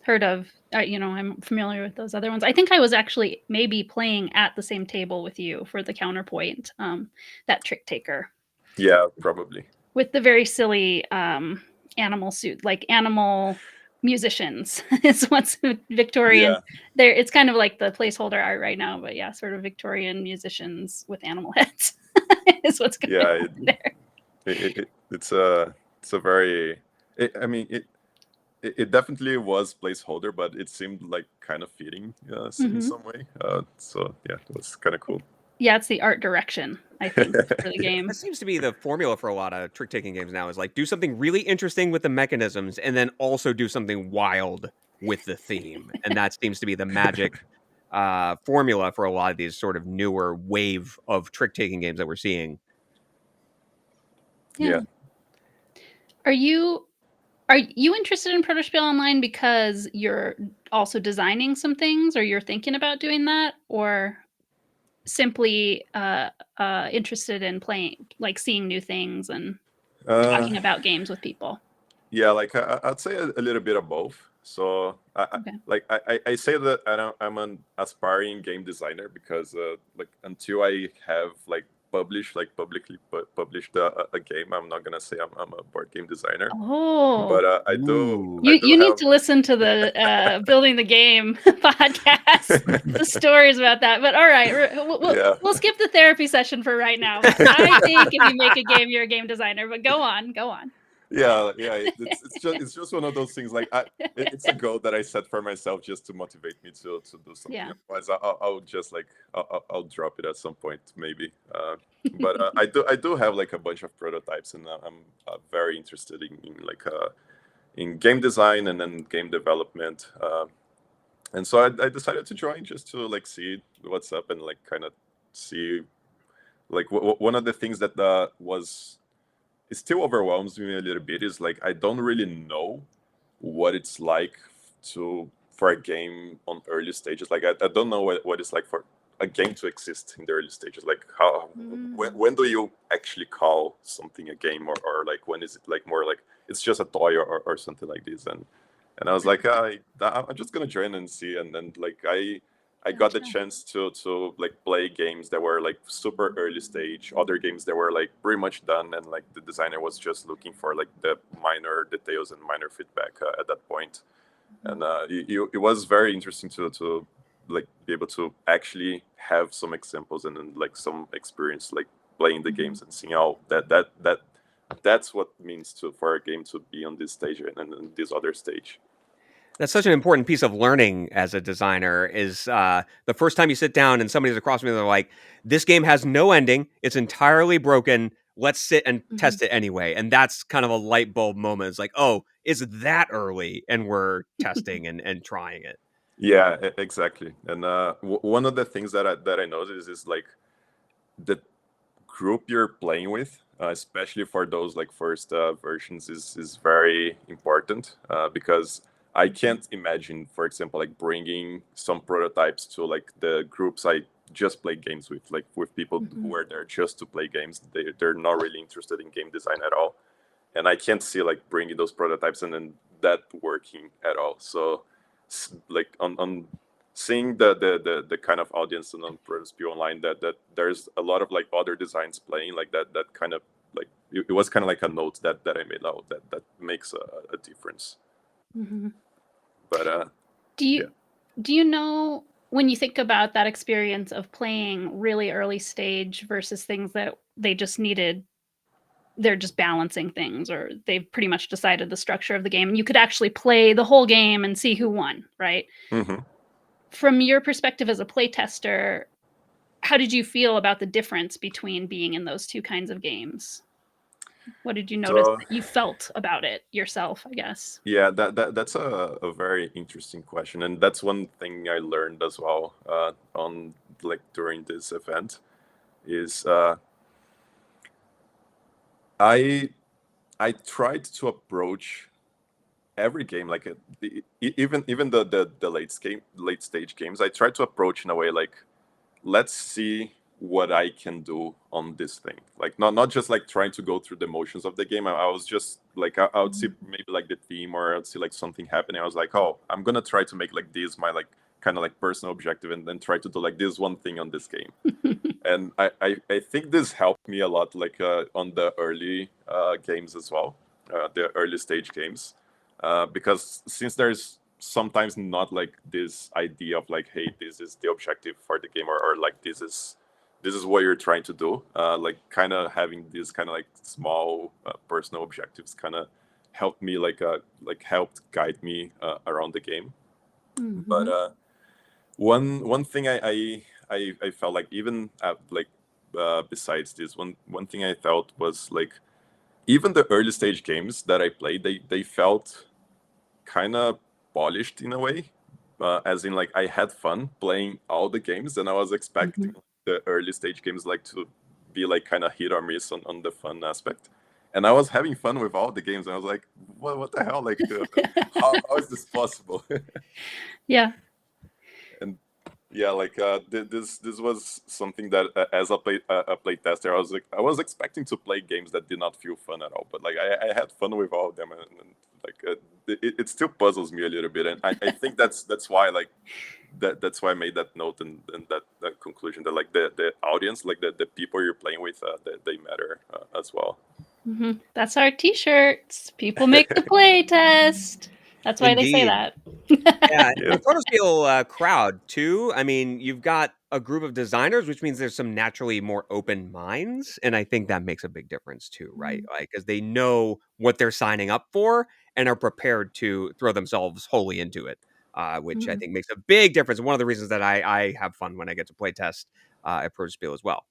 heard of. I'm familiar with those other ones. I think I was actually maybe playing at the same table with you for the Counterpoint, that Trick Taker. Yeah, probably. With the very silly animal suit, like animal musicians is what's Victorian. Yeah. There, it's kind of like the placeholder art right now, but yeah, sort of Victorian musicians with animal heads is what's going on there. It's a very. I mean, it definitely was placeholder, but it seemed like kind of fitting in some way. So yeah, it was kind of cool. Yeah, it's the art direction, I think, for the game. That seems to be the formula for a lot of trick-taking games now, is like do something really interesting with the mechanisms and then also do something wild with the theme. And that seems to be the magic formula for a lot of these sort of newer wave of trick-taking games that we're seeing. Yeah. Are you interested in Protospiel Online because you're also designing some things, or you're thinking about doing that, or simply interested in playing, like seeing new things and talking about games with people? Yeah, like I'd say a little bit of both. So I say that I'm an aspiring game designer because like until I have like publicly published a game, I'm not gonna say I'm a board game designer. Oh, but I do. You need to listen to the Building the Game podcast. The stories about that. But all right, we'll skip the therapy session for right now. I think if you make a game, you're a game designer. But go on. Yeah, it's just one of those things. Like it's a goal that I set for myself just to motivate me to do something. Yeah. Otherwise, I'll just like I'll drop it at some point maybe. But I do have like a bunch of prototypes, and I'm very interested in game design and then game development. And so I decided to join just to like see what's up and like kind of see like one of the things that it still overwhelms me a little bit is like I don't really know what it's like for a game on early stages. Like I don't know what it's like for a game to exist in the early stages. Like how when do you actually call something a game, or like when is it like more like it's just a toy or something like this? And I was like I'm just gonna join and see. And then like I got the chance to like play games that were like super early stage, other games that were like pretty much done, and like the designer was just looking for like the minor details and minor feedback at that point. And it was very interesting to like be able to actually have some examples and then like some experience like playing the games and seeing that's what it means for a game to be on this stage and this other stage. That's such an important piece of learning as a designer is the first time you sit down and somebody's across from you, they're like, this game has no ending. It's entirely broken. Let's sit and test it anyway. And that's kind of a light bulb moment. It's like, oh, it's that early and we're testing and trying it. Yeah, exactly. And one of the things that I noticed is like the group you're playing with, especially for those like first versions, is very important because I can't imagine, for example, like bringing some prototypes to like the groups I just play games with, like with people who are there just to play games. They're not really interested in game design at all, and I can't see like bringing those prototypes and then that working at all. So like on seeing the kind of audience on Protospiel Online that there's a lot of like other designs playing like that kind of like it was kind of like a note that I made out that makes a difference. But do you know, when you think about that experience of playing really early stage versus things that they're just balancing things, or they've pretty much decided the structure of the game and you could actually play the whole game and see who won, right? From your perspective as a playtester, how did you feel about the difference between being in those two kinds of games? What did you notice that you felt about it yourself, I guess? Yeah, that's a very interesting question, and that's one thing I learned as well on like during this event is I tried to approach every game like even the late stage games. I tried to approach in a way like, let's see what I can do on this thing. Like not just like trying to go through the motions of the game. I was just like I would see maybe like the theme, or I'd see like something happening. I was like, oh, I'm gonna try to make like this my like kind of like personal objective, and then try to do like this one thing on this game. And I think this helped me a lot, like on the early games as well, the early stage games, because since there's sometimes not like this idea of like, hey, this is the objective for the game, or like this is what you're trying to do, like kind of having these kind of like small personal objectives kind of helped me like helped guide me around the game. But one thing I felt like, even like besides this, one thing I felt was like, even the early stage games that I played, they felt kind of polished in a way, as in like I had fun playing all the games, and I was expecting the early stage games like to be like kind of hit or miss on the fun aspect, and I was having fun with all the games, and I was like, what the hell, like how is this possible? Yeah. And yeah, like this was something that as a play tester, I was expecting to play games that did not feel fun at all, but like I had fun with all of them, and like it still puzzles me a little bit, and I think that's why like that's why I made that note and that conclusion that like the audience, like the people you're playing with, they matter as well. That's our t-shirts. People make the play test. That's why they say that. Yeah, the Protospiel crowd too. I mean, you've got a group of designers, which means there's some naturally more open minds, and I think that makes a big difference too, right? Like, because they know what they're signing up for and are prepared to throw themselves wholly into it, which I think makes a big difference. And one of the reasons that I have fun when I get to play test at Protospiel as well.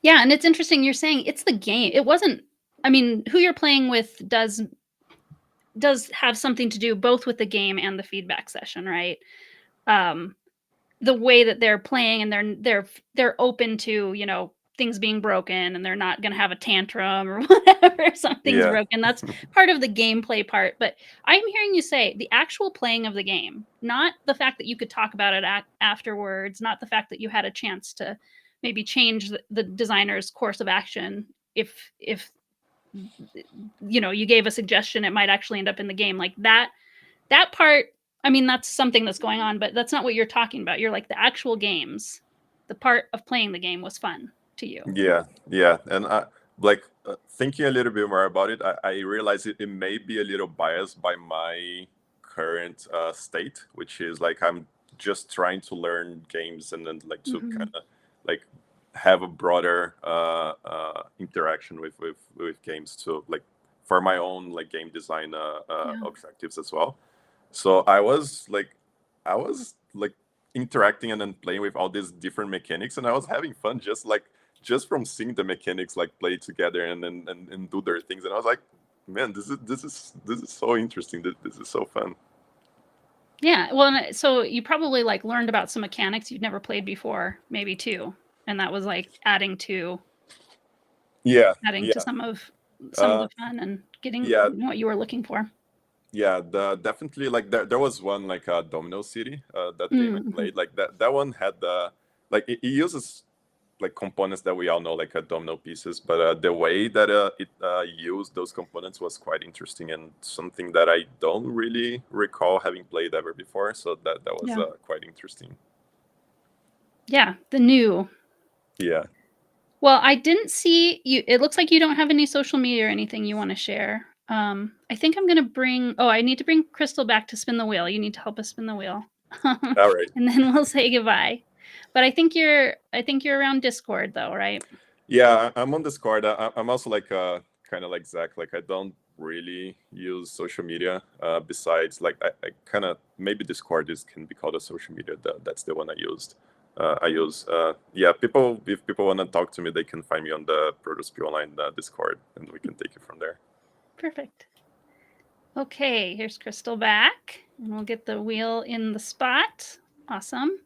Yeah, and it's interesting you're saying it's the game. It wasn't. I mean, who you're playing with does have something to do both with the game and the feedback session, right? The way that they're playing, and they're open to, you know, things being broken, and they're not going to have a tantrum or whatever if something's broken. That's part of the gameplay part. But I'm hearing you say the actual playing of the game, not the fact that you could talk about it afterwards, not the fact that you had a chance to maybe change the designer's course of action if you know, you gave a suggestion, it might actually end up in the game. Like that part, I mean, that's something that's going on, but that's not what you're talking about. You're like, the actual games, the part of playing the game was fun to you. Yeah, and like thinking a little bit more about it, I realize it may be a little biased by my current state, which is like I'm just trying to learn games, and then like to kind of like have a broader interaction with games too, like for my own like game design objectives as well. So I was like interacting and then playing with all these different mechanics, and I was having fun just from seeing the mechanics like play together and do their things. And I was like, man, this is so interesting. This is so fun. Yeah, well, so you probably like learned about some mechanics you'd never played before, maybe too, and that was like adding to some of the fun and getting what you were looking for. Yeah, definitely like there was one like Domino City, that game I played. Like that one had like it uses like components that we all know, like domino pieces, but the way that it used those components was quite interesting and something that I don't really recall having played ever before. So that was quite interesting. Yeah, the new. Yeah. Well, I didn't see you. It looks like you don't have any social media or anything you want to share. I think I'm gonna bring. Oh, I need to bring Crystal back to spin the wheel. You need to help us spin the wheel. All right. And then we'll say goodbye. But I think you're around Discord though, right? Yeah, I'm on Discord. I'm also like kind of like Zach. Like I don't really use social media. Besides, like I kind of maybe Discord can be called a social media. That's the one I used. People, if people want to talk to me, they can find me on the Protospiel Online Discord, and we can take it from there. Perfect. Okay, here's Crystal back, and we'll get the wheel in the spot. Awesome.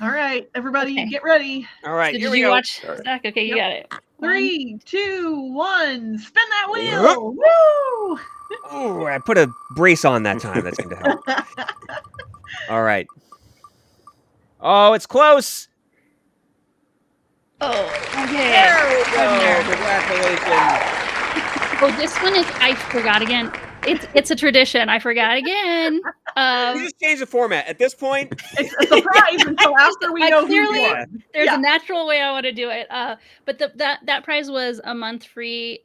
All right, everybody, get ready. All right, so here did we you go. watch Zach? Okay, you got it. 3, 2, 1, spin that wheel! Woo! Oh, I put a brace on that time. That's going to help. All right. Oh, it's close. Oh, okay. There we go. Congratulations. Oh, this one is, I forgot again. It's a tradition. I forgot again. You just changed the format. At this point, it's a surprise until after we know who won. There's a natural way I want to do it. But that prize was a month free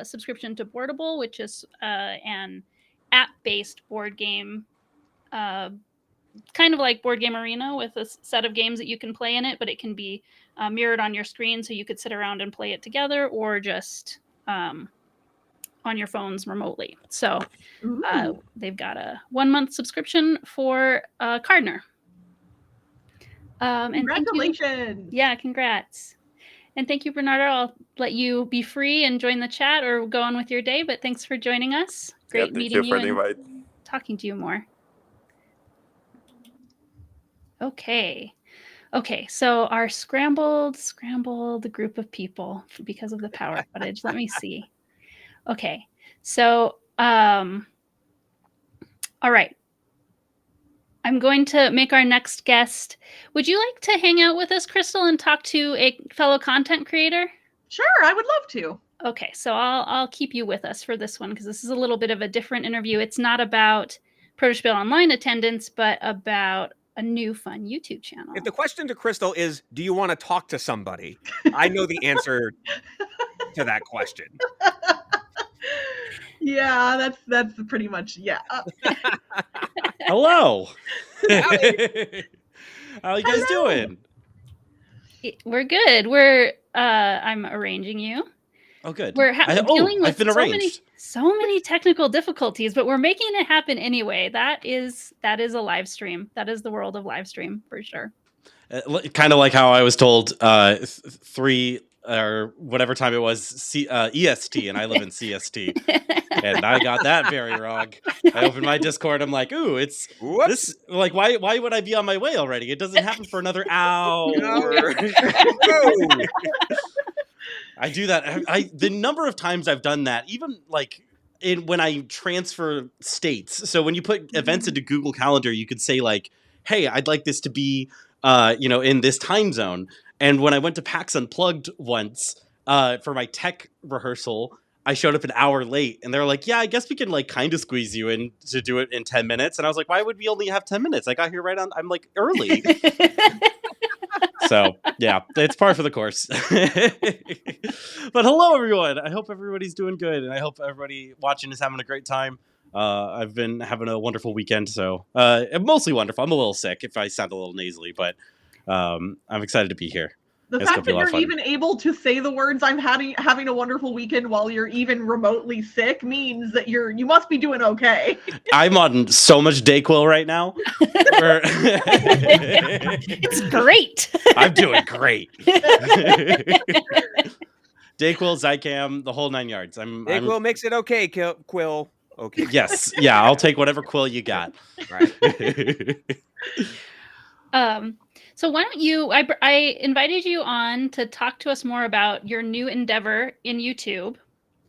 subscription to Boardable, which is an app-based board game, kind of like Board Game Arena, with a set of games that you can play in it, but it can be mirrored on your screen, so you could sit around and play it together, or just on your phones remotely. So they've got a 1-month subscription for Cardner. Congratulations. Congrats. And thank you, Bernardo. I'll let you be free and join the chat or go on with your day, but thanks for joining us. Great meeting you and talking to you more. Okay, so our scrambled group of people because of the power outage. Let me see. Okay, so all right. I'm going to make our next guest. Would you like to hang out with us, Crystal, and talk to a fellow content creator? Sure, I would love to. Okay, so I'll keep you with us for this one because this is a little bit of a different interview. It's not about Protospiel Online attendance, but about a new fun YouTube channel. If the question to Crystal is, do you want to talk to somebody? I know the answer to that question. Yeah, that's pretty much, yeah. Hello. How you guys doing? We're good. I'm arranging you. Oh, good. We're dealing with I've been arranged. So many technical difficulties, but we're making it happen anyway. That is a live stream. That is the world of live stream for sure. Kind of like how I was told 3 or whatever time it was EST, and I live in CST, and I got that very wrong. I opened my Discord. I'm like, ooh, it's this. Like, why would I be on my way already? It doesn't happen for another hour. I do that. The number of times I've done that, even like when I transfer states. So when you put events into Google Calendar, you could say like, hey, I'd like this to be, in this time zone. And when I went to PAX Unplugged once for my tech rehearsal, I showed up an hour late, and they're like, yeah, I guess we can like kind of squeeze you in to do it in 10 minutes. And I was like, why would we only have 10 minutes? I got here I'm like early. So yeah, it's par for the course. But hello, everyone. I hope everybody's doing good, and I hope everybody watching is having a great time. I've been having a wonderful weekend, so mostly wonderful. I'm a little sick if I sound a little nasally, but I'm excited to be here. The It's gonna fact be a that lot of you're fun. even able to say the words "I'm having a wonderful weekend" while you're even remotely sick means that you must be doing okay. I'm on so much Dayquil right now. It's great. I'm doing great. Dayquil, Zycam, the whole 9 yards. Quill makes it okay, Quill. Okay. Yes, yeah, I'll take whatever quill you got. Right. So why don't you? I invited you on to talk to us more about your new endeavor in YouTube.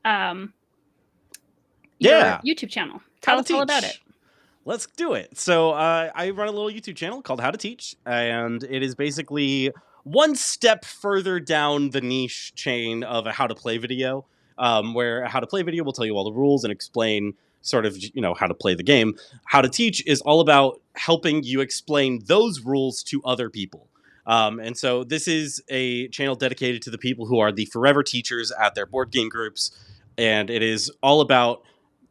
Yeah. Your YouTube channel. How Tell to us all about it. teach. Let's do it. So I run a little YouTube channel called How to Teach, and it is basically one step further down the niche chain of a how to play video, where a how to play video will tell you all the rules and explain sort of how to play the game. How to Teach is all about helping you explain those rules to other people. And so this is a channel dedicated to the people who are the forever teachers at their board game groups, and it is all about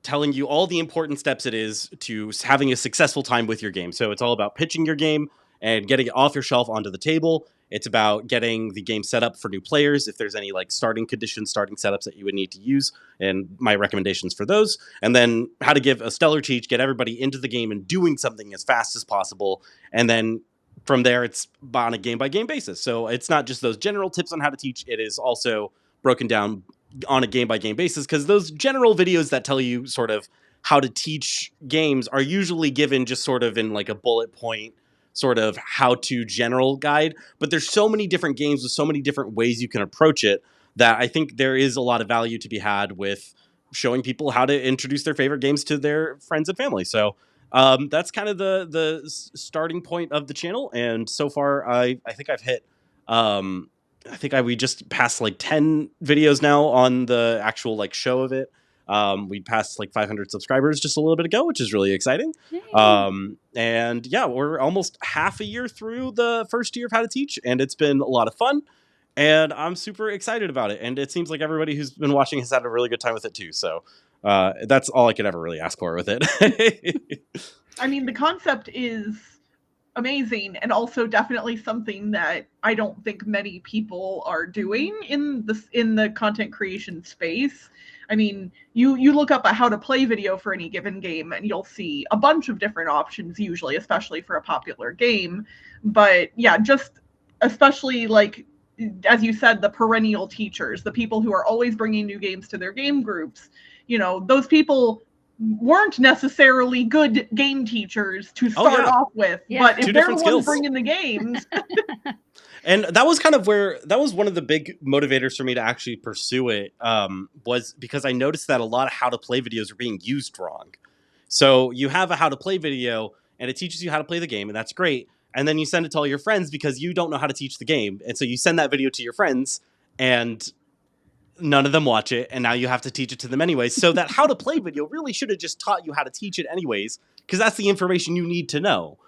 telling you all the important steps it is to having a successful time with your game. So it's all about pitching your game and getting it off your shelf onto the table. It's about getting the game set up for new players, if there's any like starting conditions, starting setups that you would need to use, and my recommendations for those. And then how to give a stellar teach, get everybody into the game and doing something as fast as possible. And then from there, it's on a game-by-game basis. So it's not just those general tips on how to teach. It is also broken down on a game-by-game basis, because those general videos that tell you sort of how to teach games are usually given just sort of in like a bullet point sort of how-to general guide. But there's so many different games with so many different ways you can approach it that I think there is a lot of value to be had with showing people how to introduce their favorite games to their friends and family. So that's kind of the starting point of the channel. And so far, I think I've hit... we just passed like 10 videos now on the actual like show of it. We passed like 500 subscribers just a little bit ago, which is really exciting. And yeah, we're almost half a year through the first year of How to Teach, and it's been a lot of fun. And I'm super excited about it. And it seems like everybody who's been watching has had a really good time with it too. So that's all I could ever really ask for with it. I mean, the concept is amazing, and also definitely something that I don't think many people are doing in the content creation space. I mean, you look up a how to play video for any given game and you'll see a bunch of different options usually, especially for a popular game. But yeah, just especially like, as you said, the perennial teachers, the people who are always bringing new games to their game groups, those people weren't necessarily good game teachers to start off with, but if they're the ones bringing the games. And that was kind of that was one of the big motivators for me to actually pursue it, was because I noticed that a lot of how to play videos are being used wrong. So you have a how to play video and it teaches you how to play the game, and that's great. And then you send it to all your friends because you don't know how to teach the game. And so you send that video to your friends and none of them watch it, and now you have to teach it to them anyways. So that how to play video really should have just taught you how to teach it anyways, because that's the information you need to know.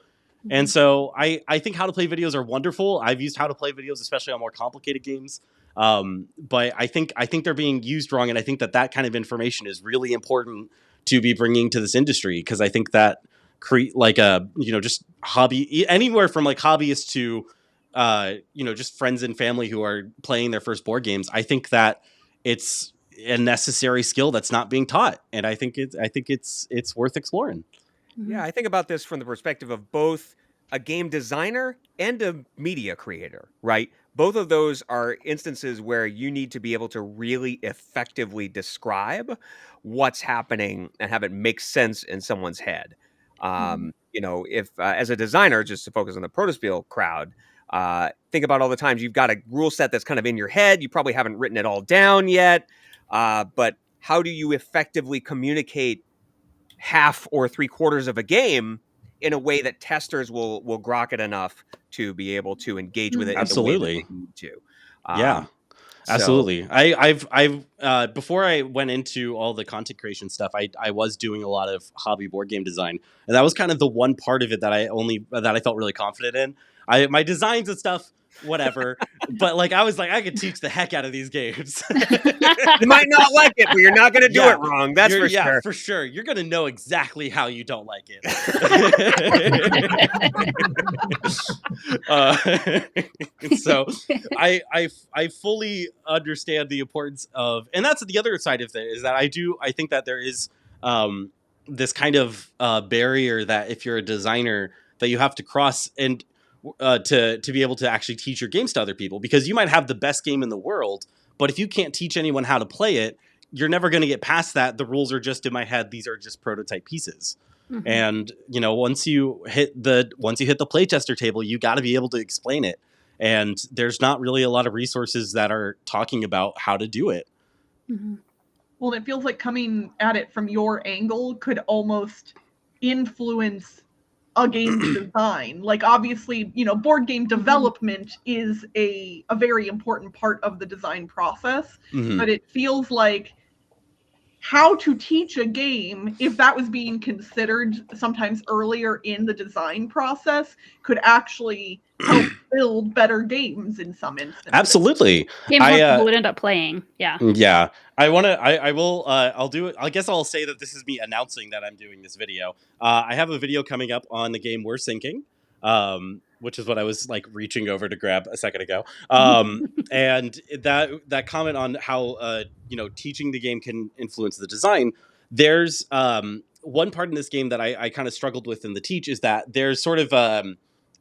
And so I think how to play videos are wonderful. I've used how to play videos, especially on more complicated games. But I think they're being used wrong, and I think that kind of information is really important to be bringing to this industry, because I think that create like a just hobby, anywhere from like hobbyists to just friends and family who are playing their first board games. I think that it's a necessary skill that's not being taught, and I think it's worth exploring. Yeah, I think about this from the perspective of both a game designer and a media creator, right? Both of those are instances where you need to be able to really effectively describe what's happening and have it make sense in someone's head. If as a designer, just to focus on the Protospiel crowd, think about all the times you've got a rule set that's kind of in your head. You probably haven't written it all down yet, but how do you effectively communicate half or 3/4 of a game in a way that testers will grok it enough to be able to engage with it in the way that they need to? Yeah. Absolutely. I've before I went into all the content creation stuff, I was doing a lot of hobby board game design, and that was kind of the one part of it that I felt really confident in. My designs and stuff, whatever, but like I was like, I could teach the heck out of these games. You might not like it, but you're not going to do Yeah. it wrong. That's for Yeah, sure. for sure. You're gonna know exactly how you don't like it. So I fully understand the importance of, and that's the other side of it, is that I think that there is this kind of barrier that if you're a designer that you have to cross, and to be able to actually teach your games to other people, because you might have the best game in the world, but if you can't teach anyone how to play it, you're never going to get past that. The rules are just in my head. These are just prototype pieces. Mhm. And, you know, once you hit the playtester table, you got to be able to explain it. And there's not really a lot of resources that are talking about how to do it. Mhm. Well, it feels like coming at it from your angle could almost influence a game's design. Like, obviously, you know, board game development is a very important part of the design process, Mhm. but it feels like how to teach a game, if that was being considered sometimes earlier in the design process, could actually help build better games in some instances. Absolutely. Games more people would end up playing. Yeah. Yeah. I will, I'll do it. I guess I'll say that this is me announcing that I'm doing this video. I have a video coming up on the game We're Sinking, which is what I was like reaching over to grab a second ago. And that comment on how, you know, teaching the game can influence the design. There's one part in this game that I kind of struggled with in the teach, is that there's sort of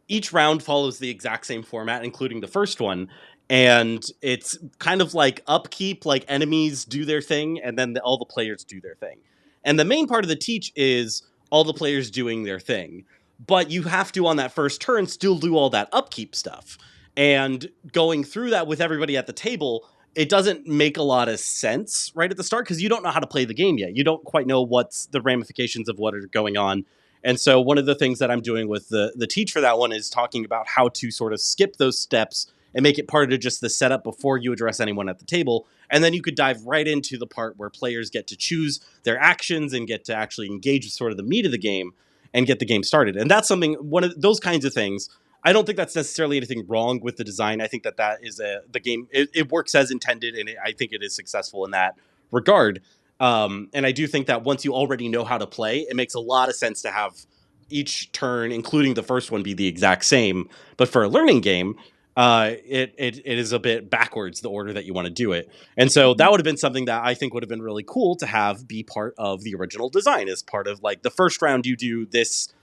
each round follows the exact same format, including the first one. And it's kind of like upkeep, like enemies do their thing, and then all the players do their thing. And the main part of the teach is all the players doing their thing. But you have to, on that first turn, still do all that upkeep stuff. And going through that with everybody at the table, it doesn't make a lot of sense right at the start, because you don't know how to play the game yet. You don't quite know what's the ramifications of what are going on. And so one of the things that I'm doing with the teach for that one is talking about how to sort of skip those steps and make it part of just the setup before you address anyone at the table. And then you could dive right into the part where players get to choose their actions and get to actually engage with sort of the meat of the game and get the game started. And that's something, one of those kinds of things. I don't think that's necessarily anything wrong with the design. I think that is the game. It works as intended, and I think it is successful in that regard. And I do think that once you already know how to play, it makes a lot of sense to have each turn, including the first one, be the exact same. But for a learning game, it is a bit backwards, the order that you want to do it. And so that would have been something that I think would have been really cool to have be part of the original design, as part of like the first round you do this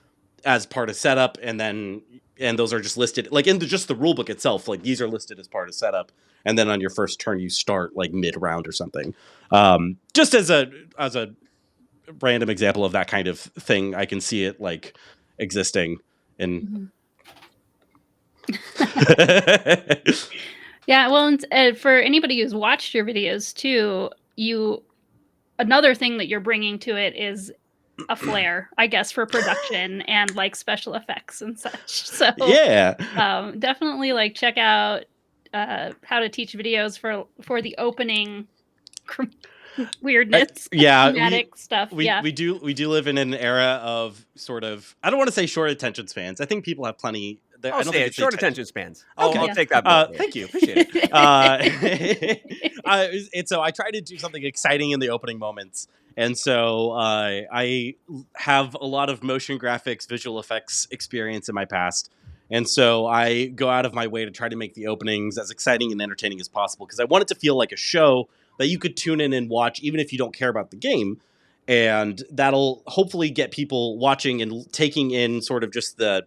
as part of setup, and those are just listed like in just the rule book itself, like these are listed as part of setup, and then on your first turn you start like mid round or something. Just as a random example of that kind of thing, I can see it like existing in Yeah, well, and for anybody who's watched your videos too, another thing that you're bringing to it is a flair, I guess, for production and like special effects and such. So yeah, definitely like check out how to teach videos for the opening weirdness, thematic stuff. We do live in an era of sort of, I don't want to say short attention spans. I think people have plenty. I'll say it. Short attention spans. I'll Yeah. take that. Thank you. Appreciate it. And so I try to do something exciting in the opening moments. And so I have a lot of motion graphics, visual effects experience in my past. And so I go out of my way to try to make the openings as exciting and entertaining as possible, because I want it to feel like a show that you could tune in and watch, even if you don't care about the game. And that'll hopefully get people watching and taking in sort of just the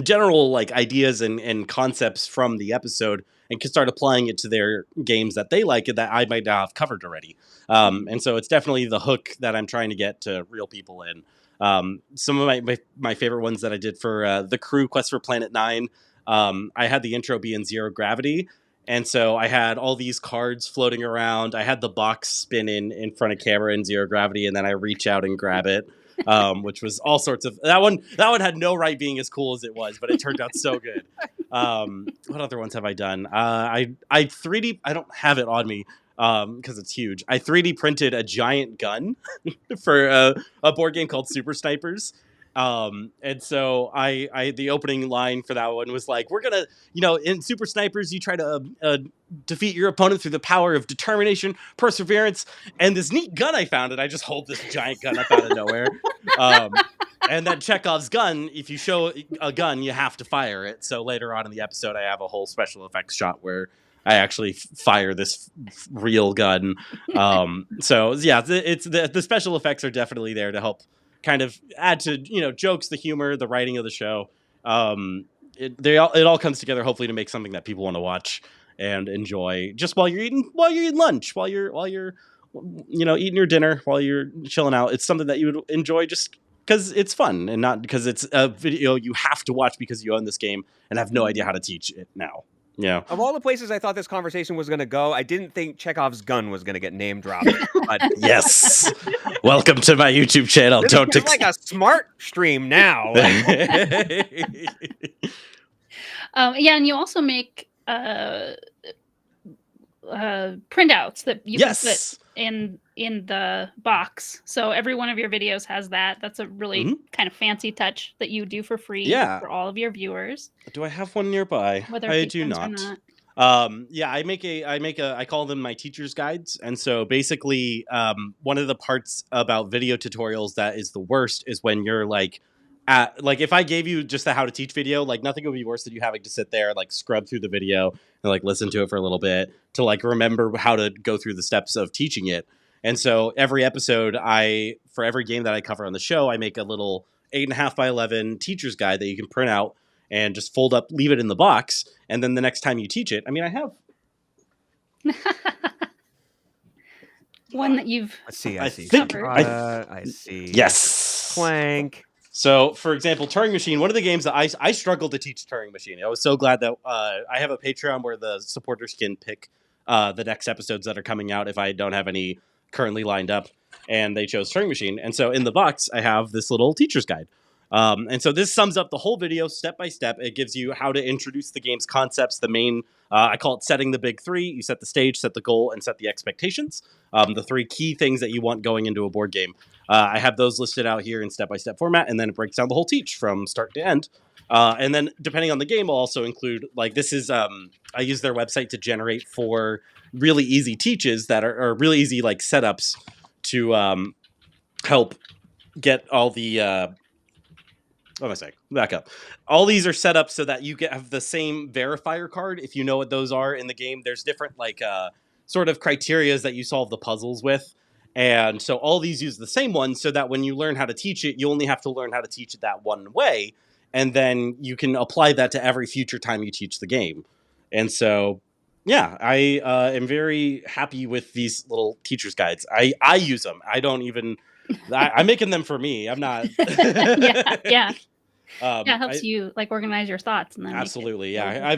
general like ideas and concepts from the episode, and can start applying it to their games that they like and that I might not have covered already. And so it's definitely the hook that I'm trying to get to reel people in. Some of my favorite ones that I did for the crew Quest for Planet 9, I had the intro be in zero gravity. And so I had all these cards floating around. I had the box spin in front of camera in zero gravity, and then I reach out and grab it. Which was all sorts of that one had no right being as cool as it was, but it turned out so good. What other ones have I done? I 3D, I don't have it on me because it's huge. I 3D printed a giant gun for a board game called Super Snipers. And so I the opening line for that one was like, we're gonna, in Super Snipers, you try to defeat your opponent through the power of determination, perseverance, and this neat gun I found, and I just hold this giant gun up out of nowhere. And then Chekhov's gun, if you show a gun, you have to fire it. So later on in the episode, I have a whole special effects shot where I actually fire this real gun. So yeah, it's the special effects are definitely there to help kind of add to jokes, the humor, the writing of the show. It all comes together hopefully to make something that people want to watch and enjoy just while you're eating lunch, while you're eating your dinner, while you're chilling out. It's something that you would enjoy just because it's fun and not because it's a video you have to watch because you own this game and have no idea how to teach it now. Yeah. Of all the places I thought this conversation was going to go, I didn't think Chekhov's gun was going to get name dropped. But Yes. Welcome to my YouTube channel. this is like a smart stream now. Yeah, and you also make printouts that you can put in the box. So every one of your videos has that. That's a really kind of fancy touch that you do for free for all of your viewers. Do I have one nearby? Whether I it do fits or not. not. Yeah, I call them my teacher's guides. And so basically, one of the parts about video tutorials that is the worst is when you're like, if I gave you just the how to teach video, like nothing would be worse than you having to sit there, like scrub through the video and like listen to it for a little bit to like remember how to go through the steps of teaching it. And so every episode, for every game that I cover on the show, I make a little 8.5 by 11 teacher's guide that you can print out and just fold up, leave it in the box. And then the next time you teach it, I mean, I have one that you've Let's see. I see. covered. I see. Yes. Plank. So, for example, Turing Machine, one of the games that I struggled to teach Turing Machine. I was so glad that I have a Patreon where the supporters can pick the next episodes that are coming out if I don't have any currently lined up, and they chose Turing Machine. And so in the box, I have this little teacher's guide. And so this sums up the whole video step by step. It gives you how to introduce the game's concepts, the main, I call it setting the big three. You set the stage, set the goal, and set the expectations. The three key things that you want going into a board game. I have those listed out here in step-by-step format, and then it breaks down the whole teach from start to end. And then depending on the game, I'll also include, like this is, I use their website to generate 4 really easy teaches that are really easy like setups to help get all the, what am I saying? Back up. All these are set up so that you have the same verifier card. If you know what those are in the game, there's different like sort of criterias that you solve the puzzles with. And so all these use the same one so that when you learn how to teach it, you only have to learn how to teach it that one way. And then you can apply that to every future time you teach the game. And so, yeah, I am very happy with these little teacher's guides. I use them. I don't even... I'm making them for me. I'm not... Yeah. It helps you like organize your thoughts. And then absolutely, yeah.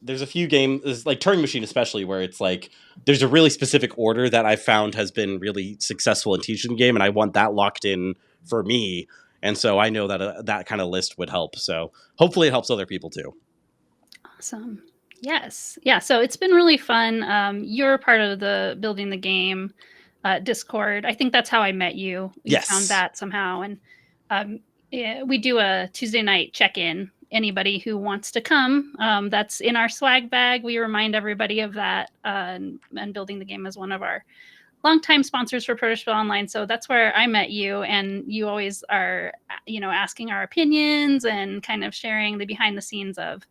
There's a few games, like Turing Machine especially, where it's like there's a really specific order that I've found has been really successful in teaching the game, and I want that locked in for me. And so I know that that kind of list would help. So hopefully it helps other people too. Awesome. Yes. Yeah. So it's been really fun. You're part of the Building the Game Discord. I think that's how I met you. You found that somehow. And we do a Tuesday night check-in. Anybody who wants to come, that's in our swag bag. We remind everybody of that. And Building the Game is one of our longtime sponsors for Protospiel Online. So that's where I met you. And you always are, asking our opinions and kind of sharing the behind the scenes of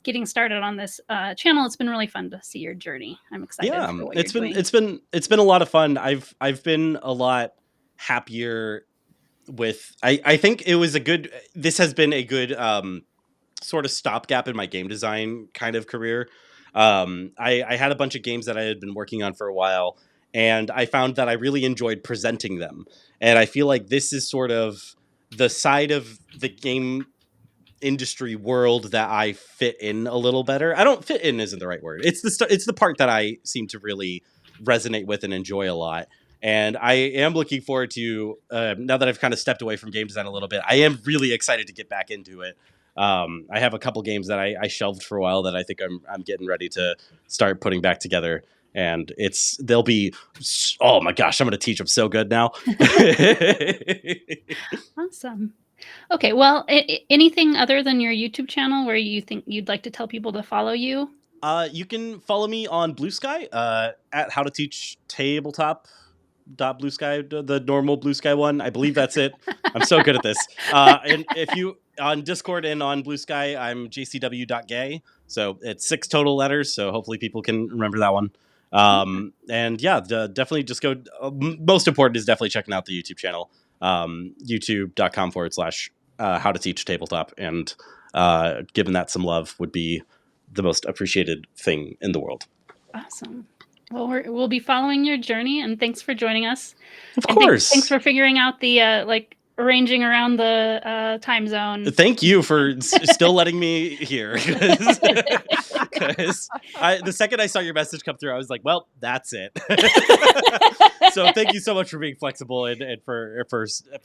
getting started on this channel. It's been really fun to see your journey. I'm excited. Yeah, for what it's you're been a lot of fun. I've been a lot happier with. I think it was this has been a good sort of stopgap in my game design kind of career. I had a bunch of games that I had been working on for a while, and I found that I really enjoyed presenting them. And I feel like this is sort of the side of the game industry world that I fit in a little better. I don't fit in isn't the right word. It's the part that I seem to really resonate with and enjoy a lot. And I am looking forward to, now that I've kind of stepped away from game design a little bit, I am really excited to get back into it. I have a couple games that I shelved for a while that I think I'm getting ready to start putting back together. And they'll be, oh my gosh, I'm going to teach them so good now. Awesome. Okay, well, anything other than your YouTube channel where you think you'd like to tell people to follow you? You can follow me on Bluesky at How to Teach Tabletop. Bluesky, the normal Bluesky one. I believe that's it. I'm so good at this. And if you on Discord and on Bluesky, I'm jcw.gay. So it's 6 total letters. So hopefully people can remember that one. And yeah, definitely just go. Most important is definitely checking out the YouTube channel, youtube.com/, How to Teach Tabletop. And giving that some love would be the most appreciated thing in the world. Awesome. Well, we'll be following your journey, and thanks for joining us. Of And course. Thanks for figuring out the arranging around the time zone. Thank you for still letting me hear. Because the second I saw your message come through, I was like, well, that's it. So thank you so much for being flexible and for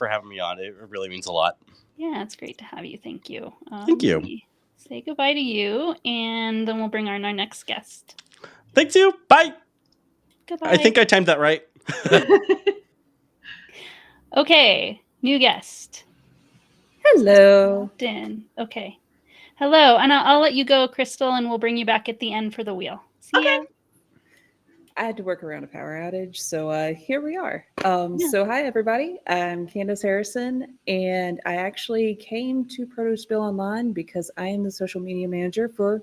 having me on. It really means a lot. Yeah, it's great to have you. Thank you. Thank you. Say goodbye to you, and then we'll bring on our next guest. Thanks you. Bye. Goodbye. I think I timed that right. Okay, new guest. Hello. Okay. Hello, and I'll let you go, Crystal, and we'll bring you back at the end for the wheel. See ya. I had to work around a power outage, so here we are. Yeah. So hi, everybody. I'm Candace Harrison, and I actually came to Protospiel Online because I am the social media manager for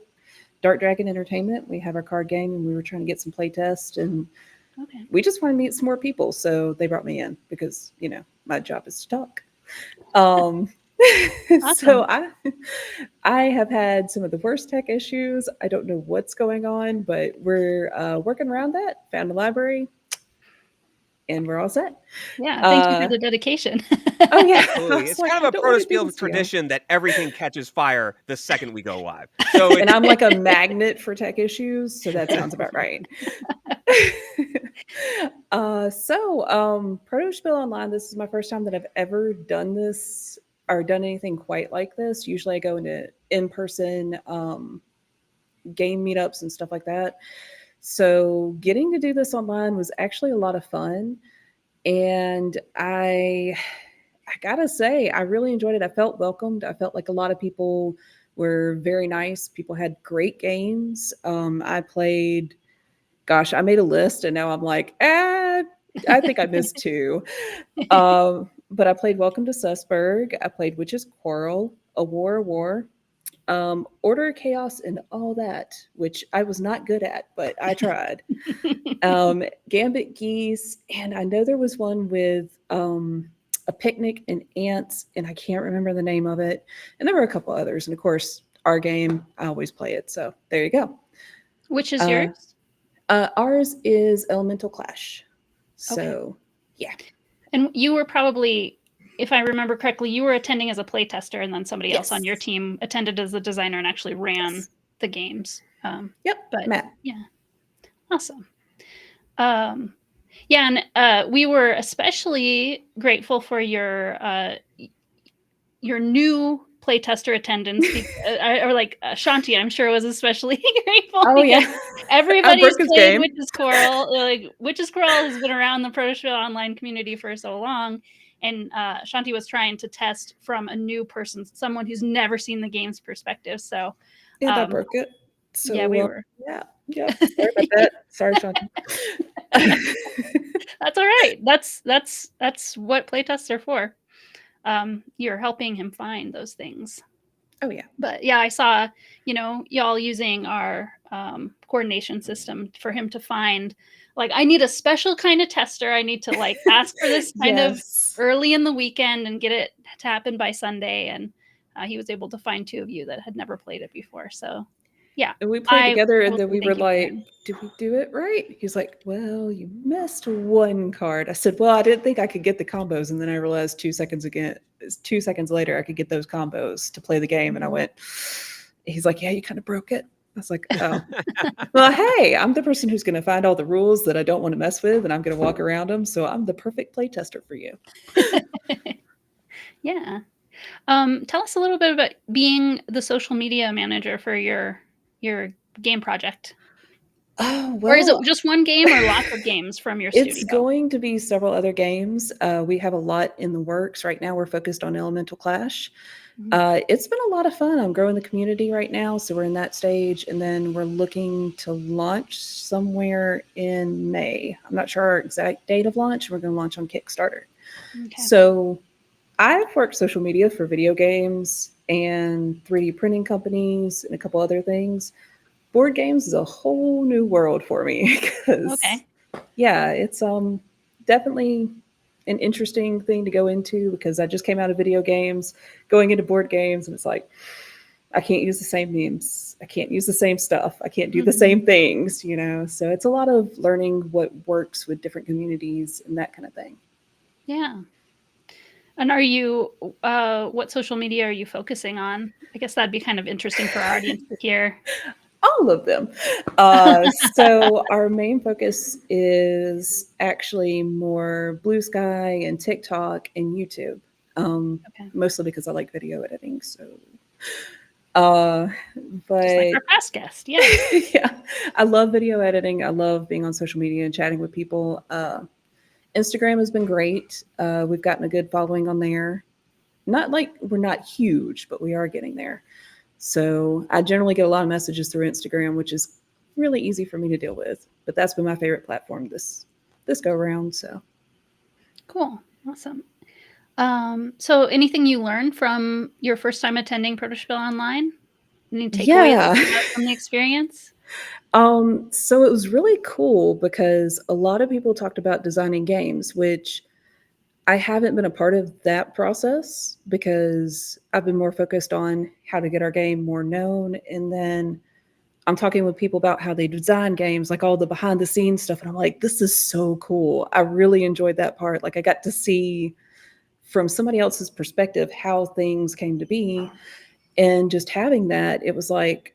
Dark Dragon Entertainment. We have our card game, and we were trying to get some play tests, and we just want to meet some more people. So they brought me in because, you know, my job is to talk. Awesome. So I have had some of the worst tech issues. I don't know what's going on, but we're working around that. Found a library, and we're all set. Yeah, thank you for the dedication. Oh yeah, Absolutely. It's kind of a Protospiel tradition that everything catches fire the second we go live. So and I'm like a magnet for tech issues, so that sounds about right. Protospiel Online, this is my first time that I've ever done this or done anything quite like this. Usually I go into in-person game meetups and stuff like that. So getting to do this online was actually a lot of fun. And I gotta say, I really enjoyed it. I felt welcomed. I felt like a lot of people were very nice. People had great games. I played, gosh, I made a list and now I'm like, I think I missed 2. But I played Welcome to Sussburg. I played Witch's Quarrel, A War, Order, Chaos, and All That, which I was not good at, but I tried. Gambit Geese, and I know there was one with a picnic and ants, and I can't remember the name of it. And there were a couple others, and of course, our game, I always play it. So there you go. Which is yours? Ours is Elemental Clash. So, yeah. And you were probably, if I remember correctly, you were attending as a playtester, and then somebody else on your team attended as a designer and actually ran the games. Yep. But Matt. Yeah, awesome. Yeah, and we were especially grateful for your new playtester attendance, or like Shanti, I'm sure was especially grateful. Oh yeah, everybody's played Witch's Quarrel. Like Witch's Quarrel has been around the Protospiel Online community for so long, and Shanti was trying to test from a new person, someone who's never seen the game's perspective. So yeah, that broke it. So yeah, we were. Yeah. Sorry about that. Sorry, Shanti. That's all right. That's what playtests are for. You're helping him find those things. Oh yeah. But yeah, I saw, y'all using our coordination system for him to find, like, I need a special kind of tester. I need to like ask for this kind of early in the weekend and get it to happen by Sunday. And he was able to find 2 of you that had never played it before. So yeah. And we played together and then we were like, did we do it right? He's like, well, you missed 1 card. I said, well, I didn't think I could get the combos. And then I realized 2 seconds later, I could get those combos to play the game. And I went, he's like, yeah, you kind of broke it. I was like, oh, well, hey, I'm the person who's going to find all the rules that I don't want to mess with. And I'm going to walk around them. So I'm the perfect play tester for you. Yeah. Tell us a little bit about being the social media manager for your game project. Oh, Or is it well, just one game or lots of games from your it's studio? going to be several other games. We have a lot in the works. Right now, we're focused on Elemental Clash. It's been a lot of fun. I'm growing the community right now, so we're in that stage, and then we're looking to launch somewhere in May. I'm not sure our exact date of launch. We're going to launch on Kickstarter. Okay. So I've worked social media for video games and 3D printing companies and a couple other things. Board games is a whole new world for me because Okay. yeah, it's definitely an interesting thing to go into because I just came out of video games, going into board games, and it's like I can't use the same memes, I can't use the same stuff, I can't do the same things, you know. So it's a lot of learning what works with different communities and that kind of thing. Yeah. And are you, what social media are you focusing on? I guess that'd be kind of interesting for our audience to hear. All of them. So our main focus is actually more Bluesky and TikTok and YouTube, Okay. mostly because I like video editing. So, Just like but our past guest. Yeah. yeah, I love video editing. I love being on social media and chatting with people. Instagram has been great. We've gotten a good following on there. Not like we're not huge, but we are getting there. So I generally get a lot of messages through Instagram, which is really easy for me to deal with. But that's been my favorite platform this go around. So Cool. Awesome. So anything you learned from your first time attending Protospiel Online? Any takeaways yeah. that you got from the experience? So it was really cool because a lot of people talked about designing games, which I haven't been a part of that process because I've been more focused on how to get our game more known. And then I'm talking with people about how they design games, like all the behind the scenes stuff. And I'm like, this is so cool. I really enjoyed that part. Like I got to see from somebody else's perspective how things came to be. And just having that, it was like,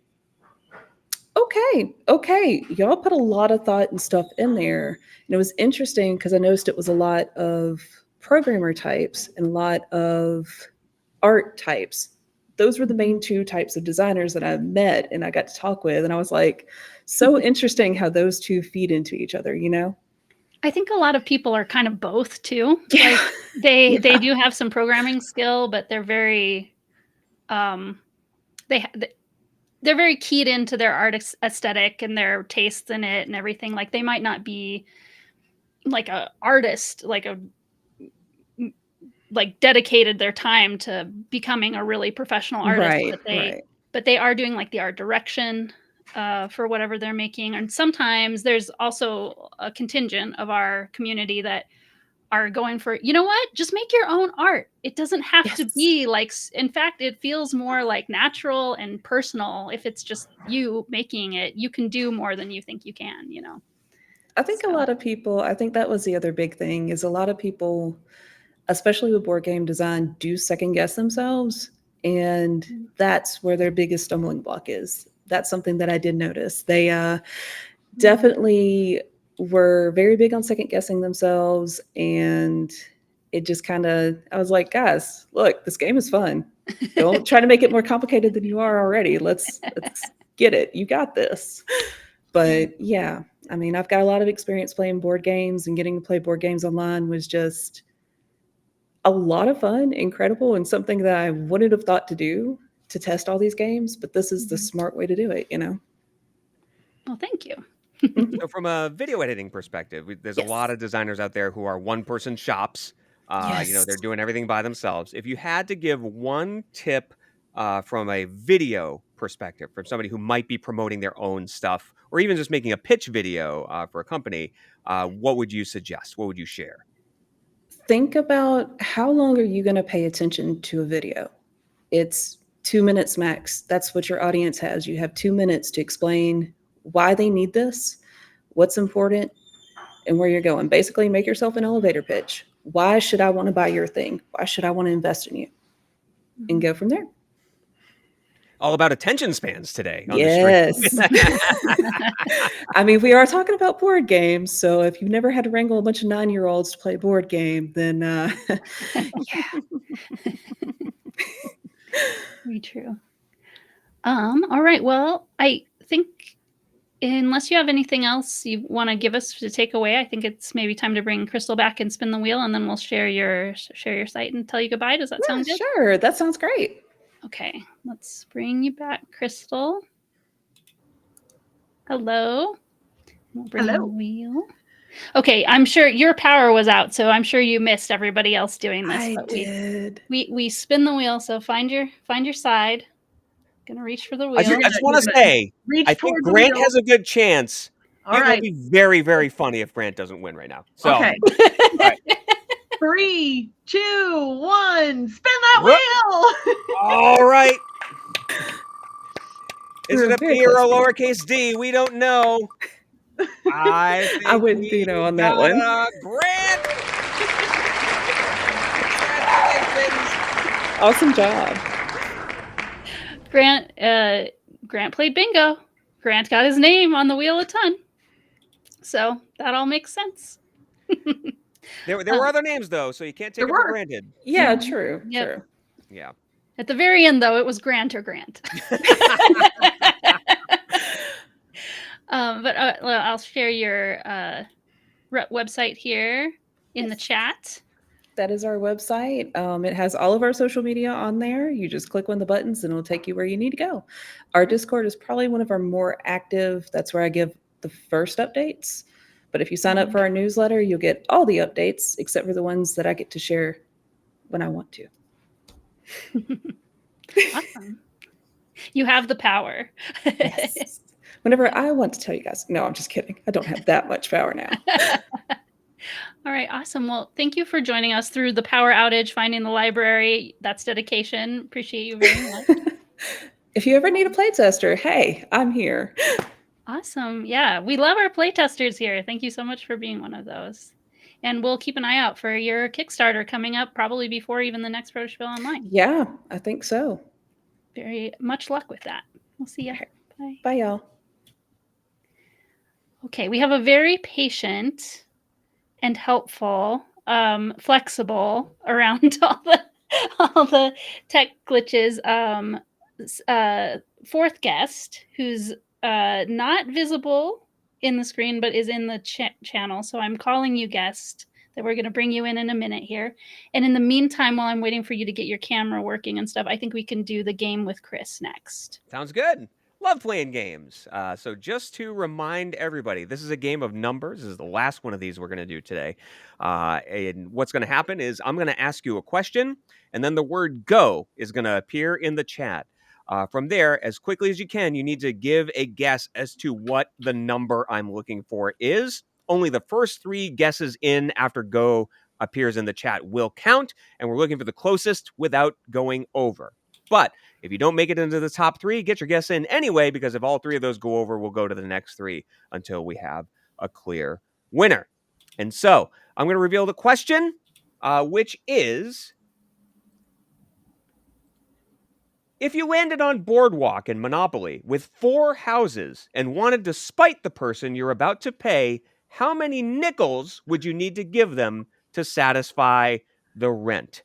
okay, y'all put a lot of thought and stuff in there. And it was interesting because I noticed it was a lot of programmer types and a lot of art types. Those were the main two types of designers that I met and I got to talk with. And I was like, so interesting how those two feed into each other, you know? I think a lot of people are kind of both too. Yeah. Like they Yeah. do have some programming skill, but they're very they they're very keyed into their art aesthetic and their tastes in it and everything. Like they might not be like a artist, like dedicated their time to becoming a really professional artist, Right, right. but they are doing like the art direction for whatever they're making. And sometimes there's also a contingent of our community that are going for, you know what, just make your own art. It doesn't have to Yes. be like, in fact, it feels more like natural and personal. If it's just you making it, you can do more than you think you can, you know? I think a So, lot of people, I think that was the other big thing is a lot of people, especially with board game design, do second guess themselves. And that's where their biggest stumbling block is. That's something that I did notice. They definitely were very big on second guessing themselves. And it just kind of, I was like, guys, look, this game is fun. Don't try to make it more complicated than you are already. Let's get it. You got this. But yeah, I mean, I've got a lot of experience playing board games, and getting to play board games online was just a lot of fun, incredible, and something that I wouldn't have thought to do to test all these games, but this is the smart way to do it, you know? well, thank you. So from a video editing perspective, there's a lot Yes. of designers out there who are one-person shops. Yes. They're doing everything by themselves. If you had to give one tip from a video perspective, from somebody who might be promoting their own stuff, or even just making a pitch video for a company, what would you suggest? What would you share? Think about how long are you going to pay attention to a video? It's 2 minutes max. That's what your audience has. You have 2 minutes to explain why they need this, what's important, and where you're going. Basically, make yourself an elevator pitch. Why should I want to buy your thing? Why should I want to invest in you? And go from there. All about attention spans today on the Yes. stream. I mean, we are talking about board games, so if you've never had to wrangle a bunch of 9-year-olds to play a board game, then yeah. Very true. All right. Well, I think unless you have anything else you want to give us to take away, I think it's maybe time to bring Crystal back and spin the wheel, and then we'll share your site and tell you goodbye. Does that sound good? Sure, that sounds great. Okay, let's bring you back, Crystal. Hello. We'll bring Hello. the wheel. Okay, I'm sure your power was out, so I'm sure you missed everybody else doing this. I but did. We spin the wheel, so find your side. Gonna reach for the wheel. I just want You're to gonna say, reach I think towards the Grant wheel. has a good chance. All It right. will be very, very funny if Grant doesn't win right now. So, Okay. right. 3, 2, 1. Spin that Whoop. wheel. All right. Is We're it a very P or a close. lowercase d? We don't know. I think I wouldn't we veto on that got one. Grant. Congratulations. Awesome job. Grant played bingo. Grant got his name on the wheel a ton. So that all makes sense. There were other names though, so you can't take There it for were. granted. Yeah, Mhm. true. Yep. True. Yeah. At the very end, though, it was Grant or Grant. But I'll share your website here in the Yes. chat. That is our website. It has all of our social media on there. You just click on the buttons and it'll take you where you need to go. Our Discord is probably one of our more active. That's where I give the first updates. But if you sign up for our newsletter, you'll get all the updates except for the ones that I get to share when I want to. Awesome. You have the power. Yes. Whenever I want to tell you guys. No, I'm just kidding. I don't have that much power now. All right, awesome. Well, thank you for joining us through the power outage, finding the library. That's dedication. Appreciate you very much. If you ever need a playtester, hey, I'm here. Awesome. Yeah, we love our playtesters here. Thank you so much for being one of those. And we'll keep an eye out for your Kickstarter coming up probably before even the next Protospiel Online. Yeah, I think so. Very much luck with that. We'll see you. Bye. Bye, y'all. Okay, we have a very patient and helpful, flexible around all the tech glitches. Fourth guest who's not visible in the screen but is in the channel. So I'm calling you guest. That we're going to bring you in a minute here. And in the meantime, while I'm waiting for you to get your camera working and stuff, I think we can do the game with Chris next. Sounds good. Love playing games. So just to remind everybody, this is a game of numbers. This is the last one of these we're going to do today. And what's going to happen is I'm going to ask you a question, and then the word go is going to appear in the chat. From there, as quickly as you can, you need to give a guess as to what the number I'm looking for is. Only the first 3 guesses in after go appears in the chat will count, and we're looking for the closest without going over. But if you don't make it into the top 3, get your guess in anyway, because if all 3 of those go over, we'll go to the next 3 until we have a clear winner. And so I'm going to reveal the question, which is, if you landed on Boardwalk in Monopoly with 4 houses and wanted to spite the person you're about to pay, how many nickels would you need to give them to satisfy the rent?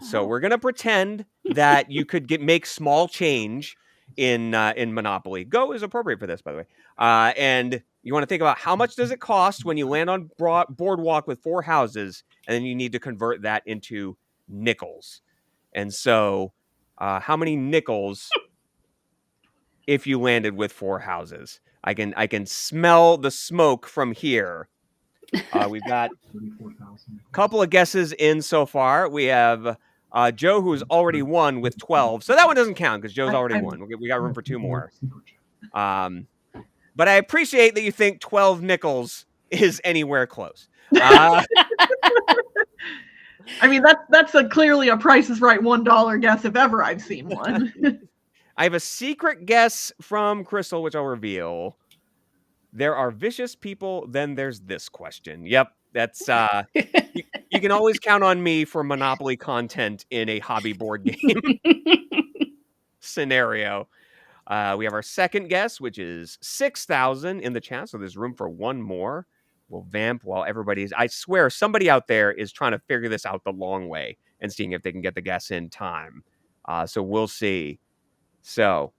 So we're going to pretend that you could make small change in Monopoly. Go is appropriate for this, by the way. And you want to think about how much does it cost when you land on Boardwalk with 4 houses, and then you need to convert that into nickels. And so how many nickels if you landed with 4 houses? I can smell the smoke from here. We've got a couple of guesses in so far. We have Joe, who's already won with 12. So that one doesn't count because Joe's already won. We got room for 2 more. But I appreciate that you think 12 nickels is anywhere close. I mean, that's clearly a Price is Right $1 guess if ever I've seen one. I have a secret guess from Crystal, which I'll reveal. There are vicious people, then there's this question. Yep, that's you can always count on me for Monopoly content in a hobby board game scenario. We have our second guess, which is 6,000 in the chat, so there's room for one more. We'll vamp while everybody's... I swear, somebody out there is trying to figure this out the long way and seeing if they can get the guess in time. So we'll see. So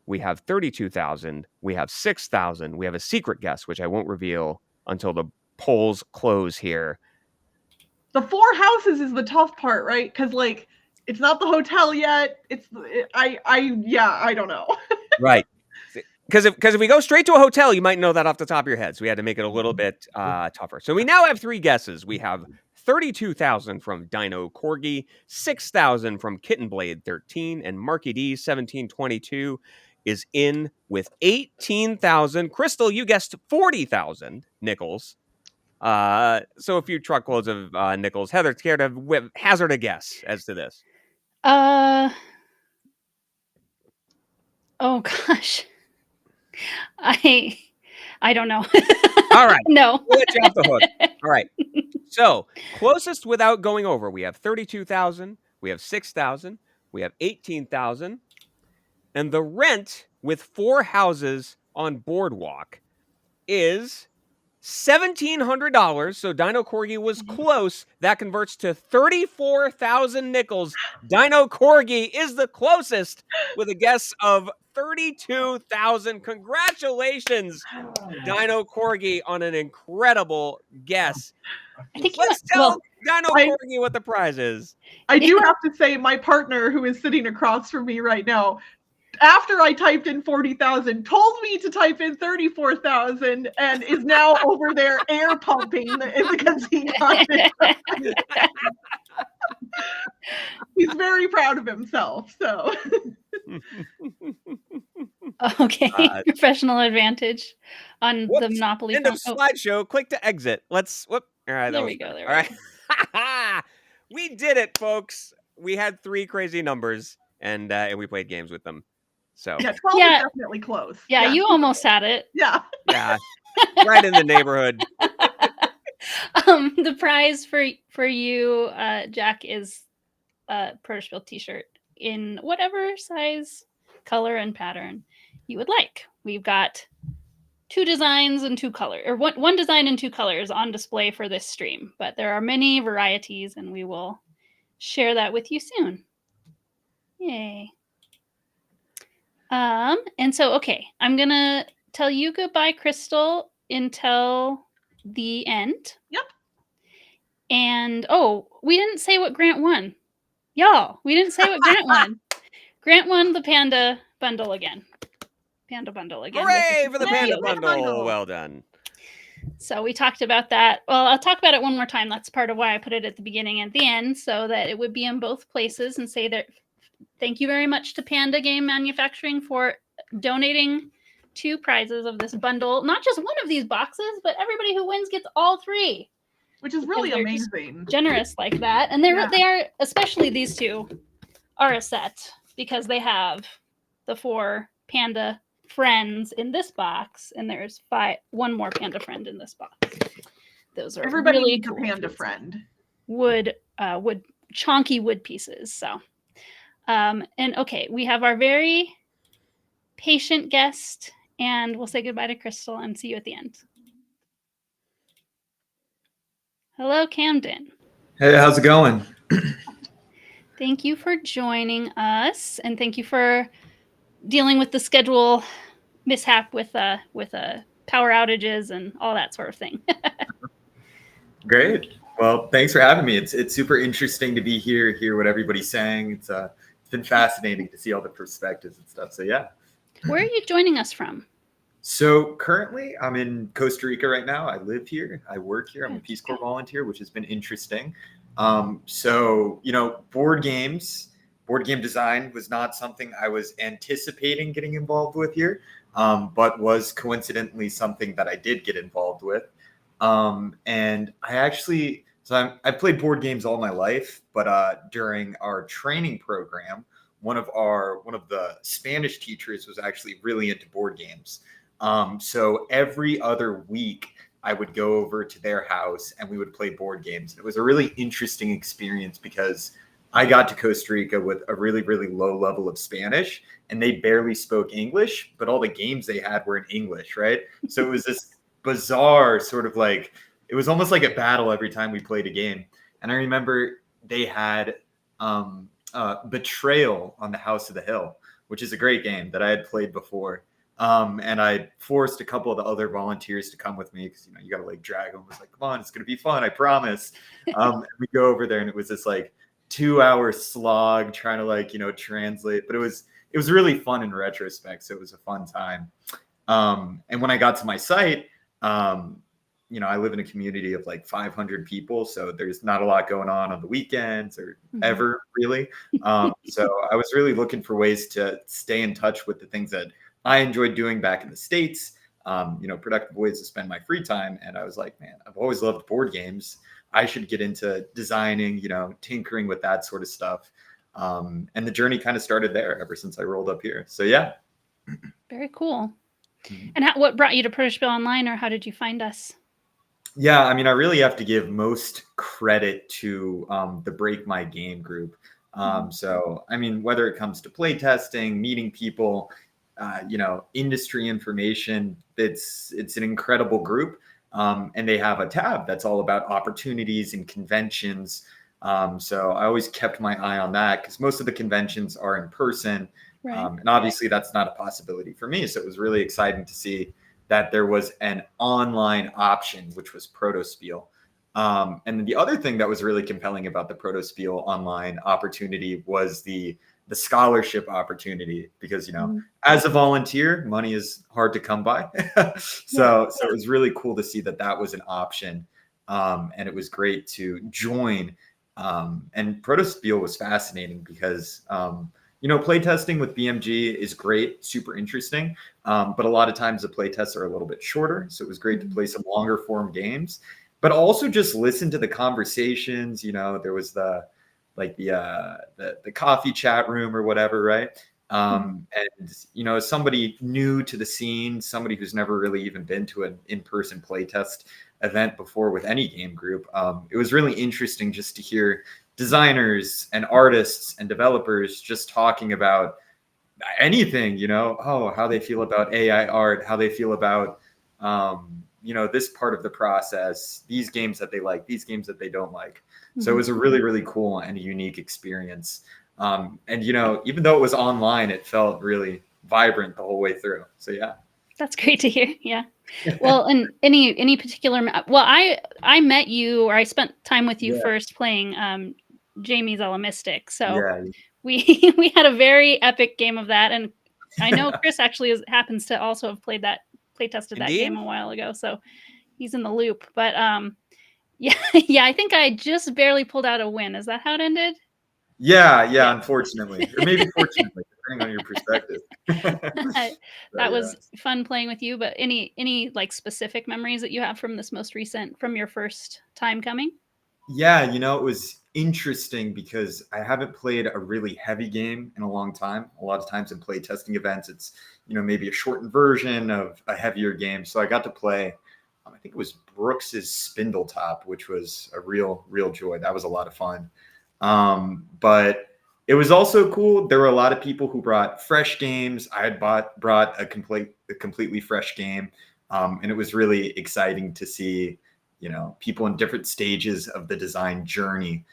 we have 32,000, we have 6,000, we have a secret guess, which I won't reveal until the polls close here. The 4 houses is the tough part, right? Because like it's not the hotel yet. I don't know. Right. Because if we go straight to a hotel, you might know that off the top of your head. So we had to make it a little bit tougher. So we now have 3 guesses. We have 32,000 from Dino Corgi, 6,000 from Kitten Blade 13, and Marky D 1722 is in with 18,000. Crystal, you guessed 40,000 nickels. So a few truckloads of nickels. Heather, care to hazard a guess as to this? Oh gosh. I don't know. All right. No. We'll let you off the hook. All right. So, closest without going over, we have 32,000, we have 6,000, we have 18,000, and the rent with 4 houses on Boardwalk is $1,700. So Dino Corgi was close. That converts to 34,000 nickels. Dino Corgi is the closest with a guess of 32,000. Congratulations, Dino Corgi, on an incredible guess. I think Let's tell Dino Corgi what the prize is. I do have to say, my partner, who is sitting across from me right now, after I typed in 40,000, told me to type in 34,000 and is now over there air pumping because he got it. He's very proud of himself. So, okay, professional advantage on the Monopoly. End of slideshow. Click to exit. Let's. Whoop. All right. There we go. All right. We did it, folks. We had 3 crazy numbers, and we played games with them. So yeah, 12 is definitely close. Yeah, you almost had it. Yeah. Yeah. Right in the neighborhood. The prize for you, Jack, is a Protospiel t-shirt in whatever size, color, and pattern you would like. We've got 2 designs and 2 colors, or one design and 2 colors on display for this stream, but there are many varieties, and we will share that with you soon. Yay. And so, okay, I'm gonna tell you goodbye, Crystal, until the end. Yep. And we didn't say what Grant won. Y'all, we didn't say what Grant won. Grant won the Panda bundle again. Panda bundle again. Hooray for the Panda bundle. Well done. So we talked about that. Well, I'll talk about it one more time. That's part of why I put it at the beginning and the end, so that it would be in both places, and say that thank you very much to Panda Game Manufacturing for donating 2 prizes of this bundle. Not just one of these boxes, but everybody who wins gets all 3. Which is really amazing. Generous like that. And they are, especially these 2, are a set because they have the 4 Panda friends in this box, and there's 1 more Panda friend in this box. Those are everybody really needs cool a Panda friend. Wood chonky wood pieces. So and okay, we have our very patient guest, and we'll say goodbye to Crystal and see you at the end. Hello, Camden. Hey, how's it going? Thank you for joining us, and thank you for dealing with the schedule mishap with power outages and all that sort of thing. Great. Well, thanks for having me. It's super interesting to be here, hear what everybody's saying. It's been fascinating to see all the perspectives and stuff. So yeah. Where are you joining us from? So currently I'm in Costa Rica right now. I live here. I work here. I'm a Peace Corps volunteer, which has been interesting. So, board game design was not something I was anticipating getting involved with here, but was coincidentally something that I did get involved with. And I've played board games all my life, but during our training program, one of the Spanish teachers was actually really into board games. So every other week I would go over to their house and we would play board games. And it was a really interesting experience because I got to Costa Rica with a really, really low level of Spanish, and they barely spoke English, but all the games they had were in English, right? So it was this bizarre sort of it was almost like a battle every time we played a game. And I remember they had Betrayal on the House of the Hill, which is a great game that I had played before. And I forced a couple of the other volunteers to come with me because you got to like drag them. I was like, come on, it's gonna be fun, I promise. And we go over there, and it was this like 2-hour slog trying to like translate, but it was really fun in retrospect. So it was a fun time. And when I got to my site, I live in a community of like 500 people, so there's not a lot going on the weekends or ever really. So I was really looking for ways to stay in touch with the things that I enjoyed doing back in the States, productive ways to spend my free time. And I was like, man, I've always loved board games. I should get into designing, tinkering with that sort of stuff. And the journey kind of started there ever since I rolled up here. So yeah. Very cool. And what brought you to Protospiel Online, or how did you find us? Yeah, I mean, I really have to give most credit to the Break My Game group. So, I mean, whether it comes to playtesting, meeting people, industry information, it's an incredible group. And they have a tab that's all about opportunities and conventions. So I always kept my eye on that because most of the conventions are in person. Right. And obviously that's not a possibility for me. So it was really exciting to see that there was an online option, which was Protospiel. And then the other thing that was really compelling about the Protospiel online opportunity was the scholarship opportunity, because, as a volunteer, money is hard to come by. So it was really cool to see that was an option. And it was great to join. And Protospiel was fascinating because, playtesting with BMG is great, super interesting. But a lot of times the playtests are a little bit shorter. So it was great to play some longer form games, but also just listen to the conversations. There was the coffee chat room or whatever, right? And as somebody new to the scene, somebody who's never really even been to an in-person playtest event before with any game group, it was really interesting just to hear designers and artists and developers just talking about anything, how they feel about AI art, how they feel about this part of the process, these games that they like, these games that they don't like. So it was a really, really cool and unique experience. And, even though it was online, it felt really vibrant the whole way through. So, yeah. That's great to hear. Yeah. Well, and any particular, I met you, or I spent time with you first playing Jamie's Mystic. So we had a very epic game of that. And I know Chris actually happens to also have playtested that game a while ago. So he's in the loop. But I think I just barely pulled out a win. Is that how it ended? Yeah. Unfortunately, or maybe fortunately, depending on your perspective. That was fun playing with you. But any like specific memories that you have from from your first time coming? Yeah, it was interesting because I haven't played a really heavy game in a long time. A lot of times in play testing events, it's maybe a shortened version of a heavier game. So I got to play, I think it was Brooks's Spindletop, which was a real joy. That was a lot of fun. But it was also cool. There were a lot of people who brought fresh games. I had brought a completely fresh game. And it was really exciting to see, people in different stages of the design journey.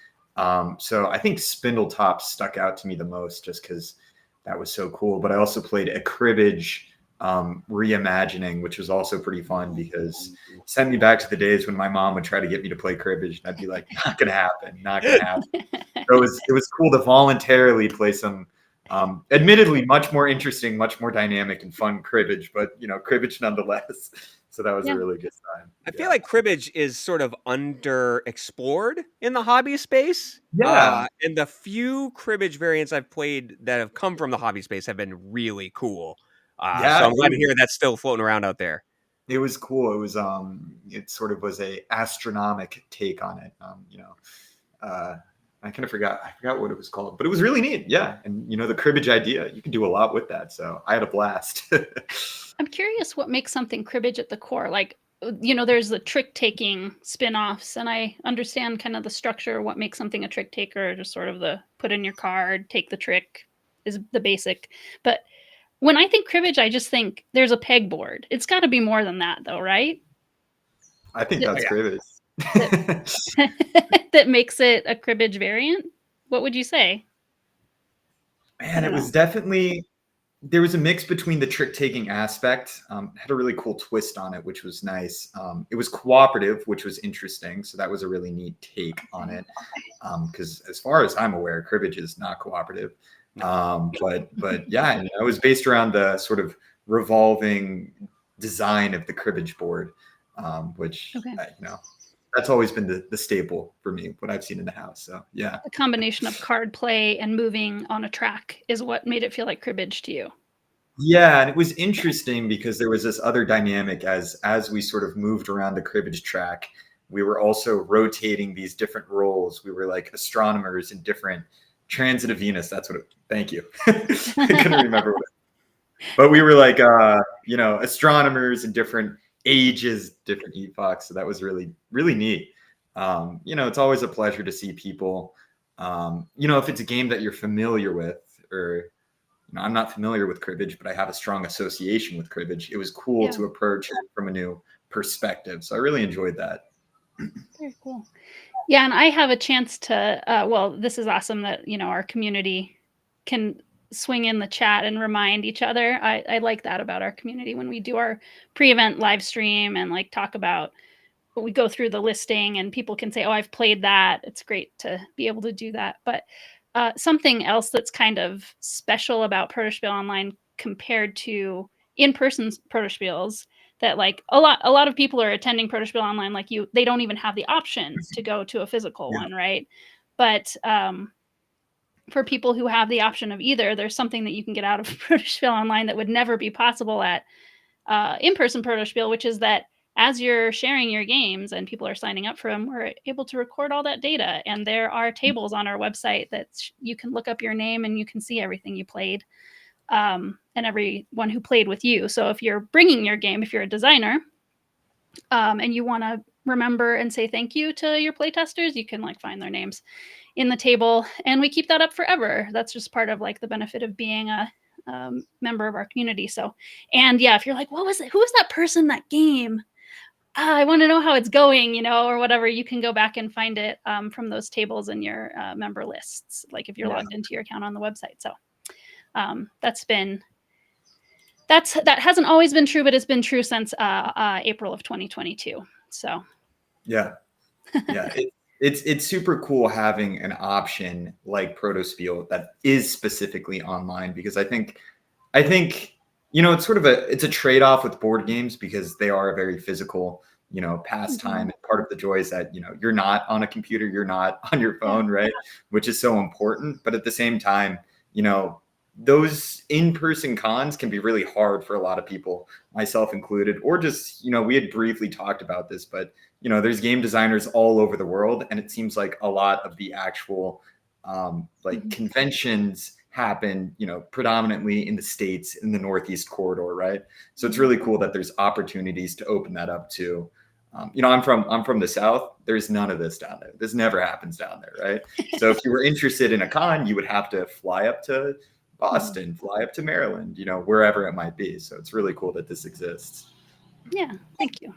So I think Spindletop stuck out to me the most just because that was so cool. But I also played a cribbage reimagining, which was also pretty fun because it sent me back to the days when my mom would try to get me to play cribbage, and I'd be like, not gonna happen. So it was cool to voluntarily play some admittedly much more interesting, much more dynamic and fun cribbage, but cribbage nonetheless. So that was a really good time. I feel like cribbage is sort of underexplored in the hobby space. Yeah. And the few cribbage variants I've played that have come from the hobby space have been really cool. So I'm glad to hear that's still floating around out there. It was cool. It was it sort of was a astronomic take on it. I kind of forgot what it was called, but it was really neat. Yeah. And the cribbage idea, you can do a lot with that. So I had a blast. I'm curious what makes something cribbage at the core. Like, there's the trick taking spin-offs, and I understand kind of the structure, what makes something a trick taker, just sort of the put in your card, take the trick is the basic. But when I think cribbage, I just think there's a pegboard. It's got to be more than that though, right? I think that's cribbage. That makes it a cribbage variant. What would you say? Man, it was definitely there was a mix between the trick-taking aspect, had a really cool twist on it, which was nice. It was cooperative, which was interesting. So that was a really neat take on it. Because as far as I'm aware, cribbage is not cooperative. But yeah, and it was based around the sort of revolving design of the cribbage board, which, that's always been the staple for me, what I've seen in the house. So yeah. The combination of card play and moving on a track is what made it feel like cribbage to you. Yeah, and it was interesting because there was this other dynamic as we sort of moved around the cribbage track. We were also rotating these different roles. We were like astronomers in different transit of Venus. That's what thank you. I couldn't remember what but we were like astronomers in different ages, different epochs. So that was really, really neat. It's always a pleasure to see people, if it's a game that you're familiar with, or I'm not familiar with cribbage, but I have a strong association with cribbage. It was cool to approach it from a new perspective. So I really enjoyed that. Very cool. Yeah, and I have a chance to, this is awesome that, our community can swing in the chat and remind each other. I like that about our community when we do our pre-event live stream and like talk about, we go through the listing and people can say, oh, I've played that. It's great to be able to do that. But something else that's kind of special about Protospiel Online compared to in-person Protospiels that like a lot of people are attending Protospiel Online like you, they don't even have the option to go to a physical one, right? But for people who have the option of either, there's something that you can get out of Protospiel Online that would never be possible at in-person Protospiel, which is that as you're sharing your games and people are signing up for them, we're able to record all that data. And there are tables on our website that you can look up your name and you can see everything you played and everyone who played with you. So if you're bringing your game, if you're a designer and you want to remember and say thank you to your playtesters, you can like find their names in the table and we keep that up forever. That's just part of like the benefit of being a member of our community. So, and yeah, if you're like, what was it? Who was that person, that game? I want to know how it's going, or whatever, you can go back and find it from those tables in your member lists, like if you're logged into your account on the website. So that hasn't always been true, but it's been true since April of 2022. So yeah. It's super cool having an option like Protospiel that is specifically online, because I think it's sort of it's a trade-off with board games because they are a very physical, pastime. And part of the joy is that, you're not on a computer, you're not on your phone, right? Which is so important. But at the same time, those in-person cons can be really hard for a lot of people, myself included, or just, we had briefly talked about this, but, there's game designers all over the world. And it seems like a lot of the actual conventions happen, predominantly in the States, in the Northeast corridor, right? So it's really cool that there's opportunities to open that up too. I'm from the South. There's none of this down there. This never happens down there, right? So if you were interested in a con, you would have to fly up to Boston, fly up to Maryland, wherever it might be. So it's really cool that this exists. Yeah, thank you.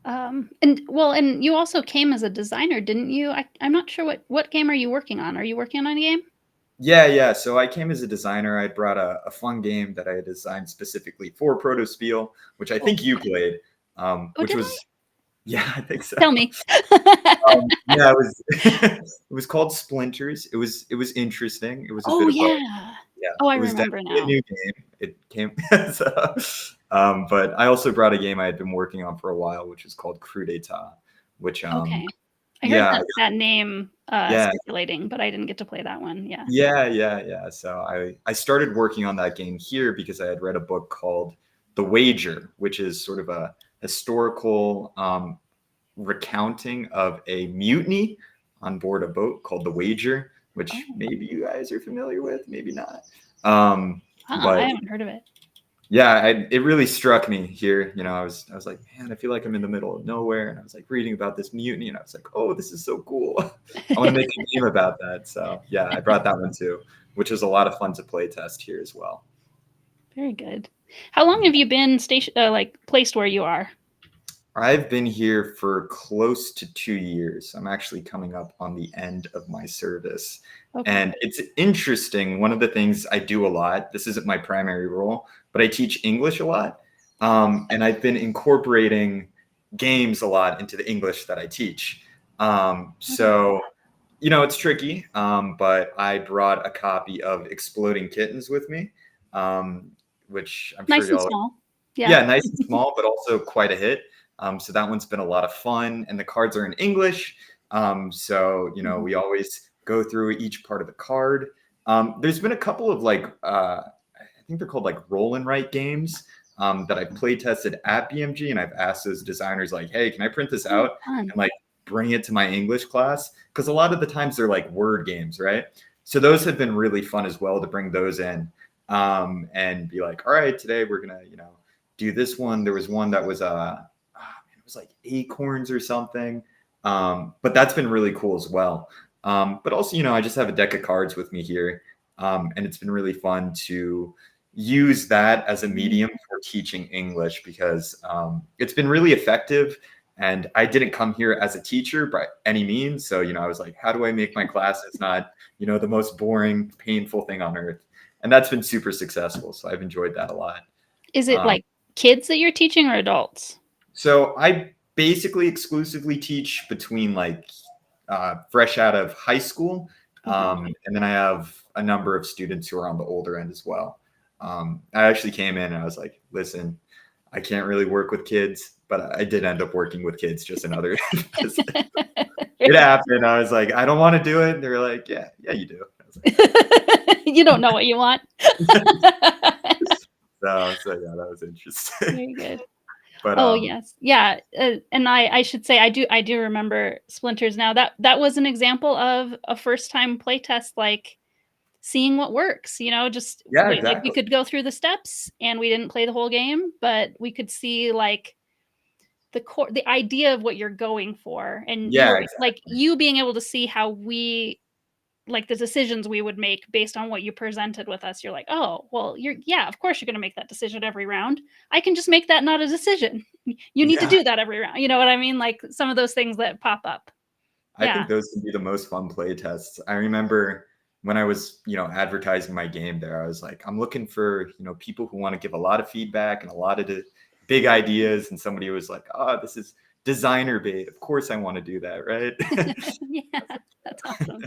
And you also came as a designer, didn't you? I'm not sure what game are you working on? Are you working on a game? Yeah. So I came as a designer. I brought a fun game that I had designed specifically for Protospiel, which I think you played, which was, I think so. Tell me. Yeah, it was called Splinters. It was interesting. It was a bit of I remember now. A new game. It came, but I also brought a game I had been working on for a while, which is called Coup d'Etat, which I heard that name circulating, but I didn't get to play that one. Yeah. So I started working on that game here because I had read a book called The Wager, which is sort of a historical recounting of a mutiny on board a boat called The Wager, which maybe you guys are familiar with, maybe not. But I haven't heard of it. Yeah, it really struck me here. I was like, man, I feel like I'm in the middle of nowhere. And I was like reading about this mutiny and I was like, oh, this is so cool. I want to make a game about that. So yeah, I brought that one too, which was a lot of fun to play test here as well. Very good. How long have you been placed where you are? I've been here for close to 2 years. I'm actually coming up on the end of my service. Okay. And it's interesting. One of the things I do a lot, this isn't my primary role, but I teach English a lot. And I've been incorporating games a lot into the English that I teach. So, it's tricky, but I brought a copy of Exploding Kittens with me, which I'm Nice sure and y'all. small. Yeah, nice and small, but also quite a hit. So that one's been a lot of fun, and the cards are in English. So we always go through each part of the card. There's been a couple of I think they're called like roll and write games that I've play tested at BMG, and I've asked those designers like, hey, can I print this out and like bring it to my English class? Because a lot of the times they're like word games, right? So those have been really fun as well to bring those in and be like, all right, today we're gonna do this one. There was one that was it was like acorns or something. But that's been really cool as well. But also, I just have a deck of cards with me here. And it's been really fun to use that as a medium for teaching English because it's been really effective. And I didn't come here as a teacher by any means. So, I was like, how do I make my classes not, the most boring, painful thing on earth? And that's been super successful. So I've enjoyed that a lot. Is it like kids that you're teaching or adults? So I basically exclusively teach between fresh out of high school. And then I have a number of students who are on the older end as well. I actually came in and I was like, listen, I can't really work with kids, but I did end up working with kids just in other. It happened. I was like, I don't want to do it. And they were like, yeah, you do. I was like, you don't know what you want. So yeah, that was interesting. Very good. But, yes, yeah, and I should say I do remember Splinters now. That was an example of a first time playtest, like seeing what works. Just exactly. like we could go through the steps, and we didn't play the whole game, but we could see like the idea of what you're going for, and like you being able to see how we. Like the decisions we would make based on what you presented with us. You're like, oh, well, of course you're going to make that decision every round. I can just make that not a decision. You need to do that every round. You know what I mean? Like some of those things that pop up. I think those can be the most fun play tests. I remember when I was, advertising my game there, I was like, I'm looking for, people who want to give a lot of feedback and a lot of the big ideas. And somebody was like, oh, this is designer bait. Of course I want to do that, right? Yeah, that's awesome.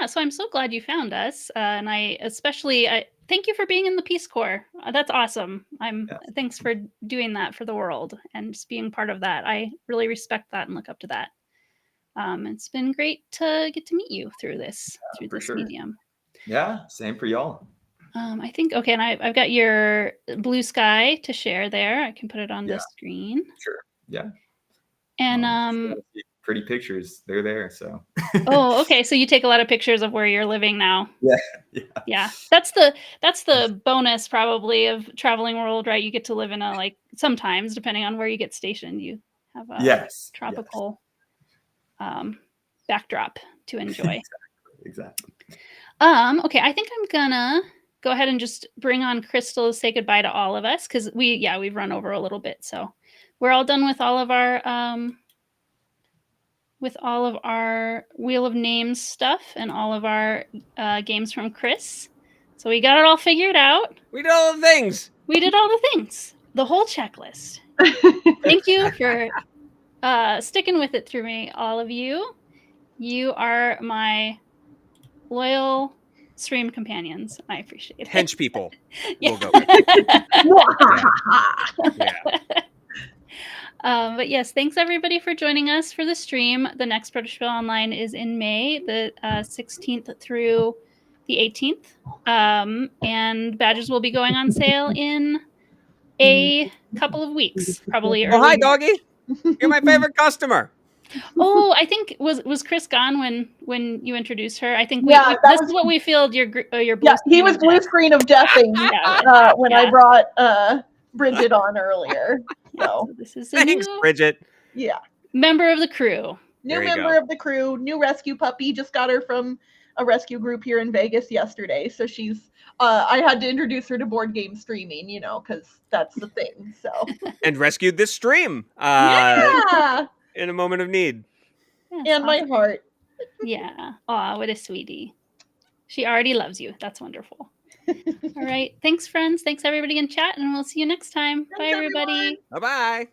So I'm so glad you found us, and I especially thank you for being in the Peace Corps. That's awesome. Thanks for doing that for the world and just being part of that. I really respect that and look up to that. It's been great to get to meet you through this medium. Yeah, same for y'all. I think and I've got your Bluesky to share there. I can put it on the screen. Sure. Yeah. And pretty pictures. They're there. So. Okay. So you take a lot of pictures of where you're living now. Yeah. That's the bonus probably of traveling world, right? You get to live in sometimes, depending on where you get stationed, you have a tropical backdrop to enjoy. Exactly. Okay. I think I'm gonna go ahead and just bring on Crystal to say goodbye to all of us because we've run over a little bit, so we're all done with all of our Wheel of Names stuff and all of our games from Chris. So we got it all figured out. We did all the things. The whole checklist. Thank you for sticking with it through me, all of you. You are my loyal stream companions. I appreciate it. Hench people. Yeah. We'll go with. But yes, thanks everybody for joining us for the stream. The next Protospiel Online is in May, the 16th through the 18th. And badges will be going on sale in a couple of weeks, probably early. Oh, hi, doggy. You're my favorite customer. Oh, I think was Chris gone when you introduced her? I think this is what we filled your blue he was blue screen of deathing when I brought Bridget on earlier. So this is thanks, Bridget. Yeah, member of the crew. New member of the crew, new rescue puppy. Just got her from a rescue group here in Vegas yesterday. So she's I had to introduce her to board game streaming, you know, because that's the thing. So And rescued this stream yeah, in a moment of need. Yes, and my awesome. heart. Yeah. Aw, what a sweetie. She already loves you. That's wonderful. All right. Thanks, friends. Thanks, everybody in chat, and we'll see you next time. Bye, Thanks, everybody. everyone. Bye-bye.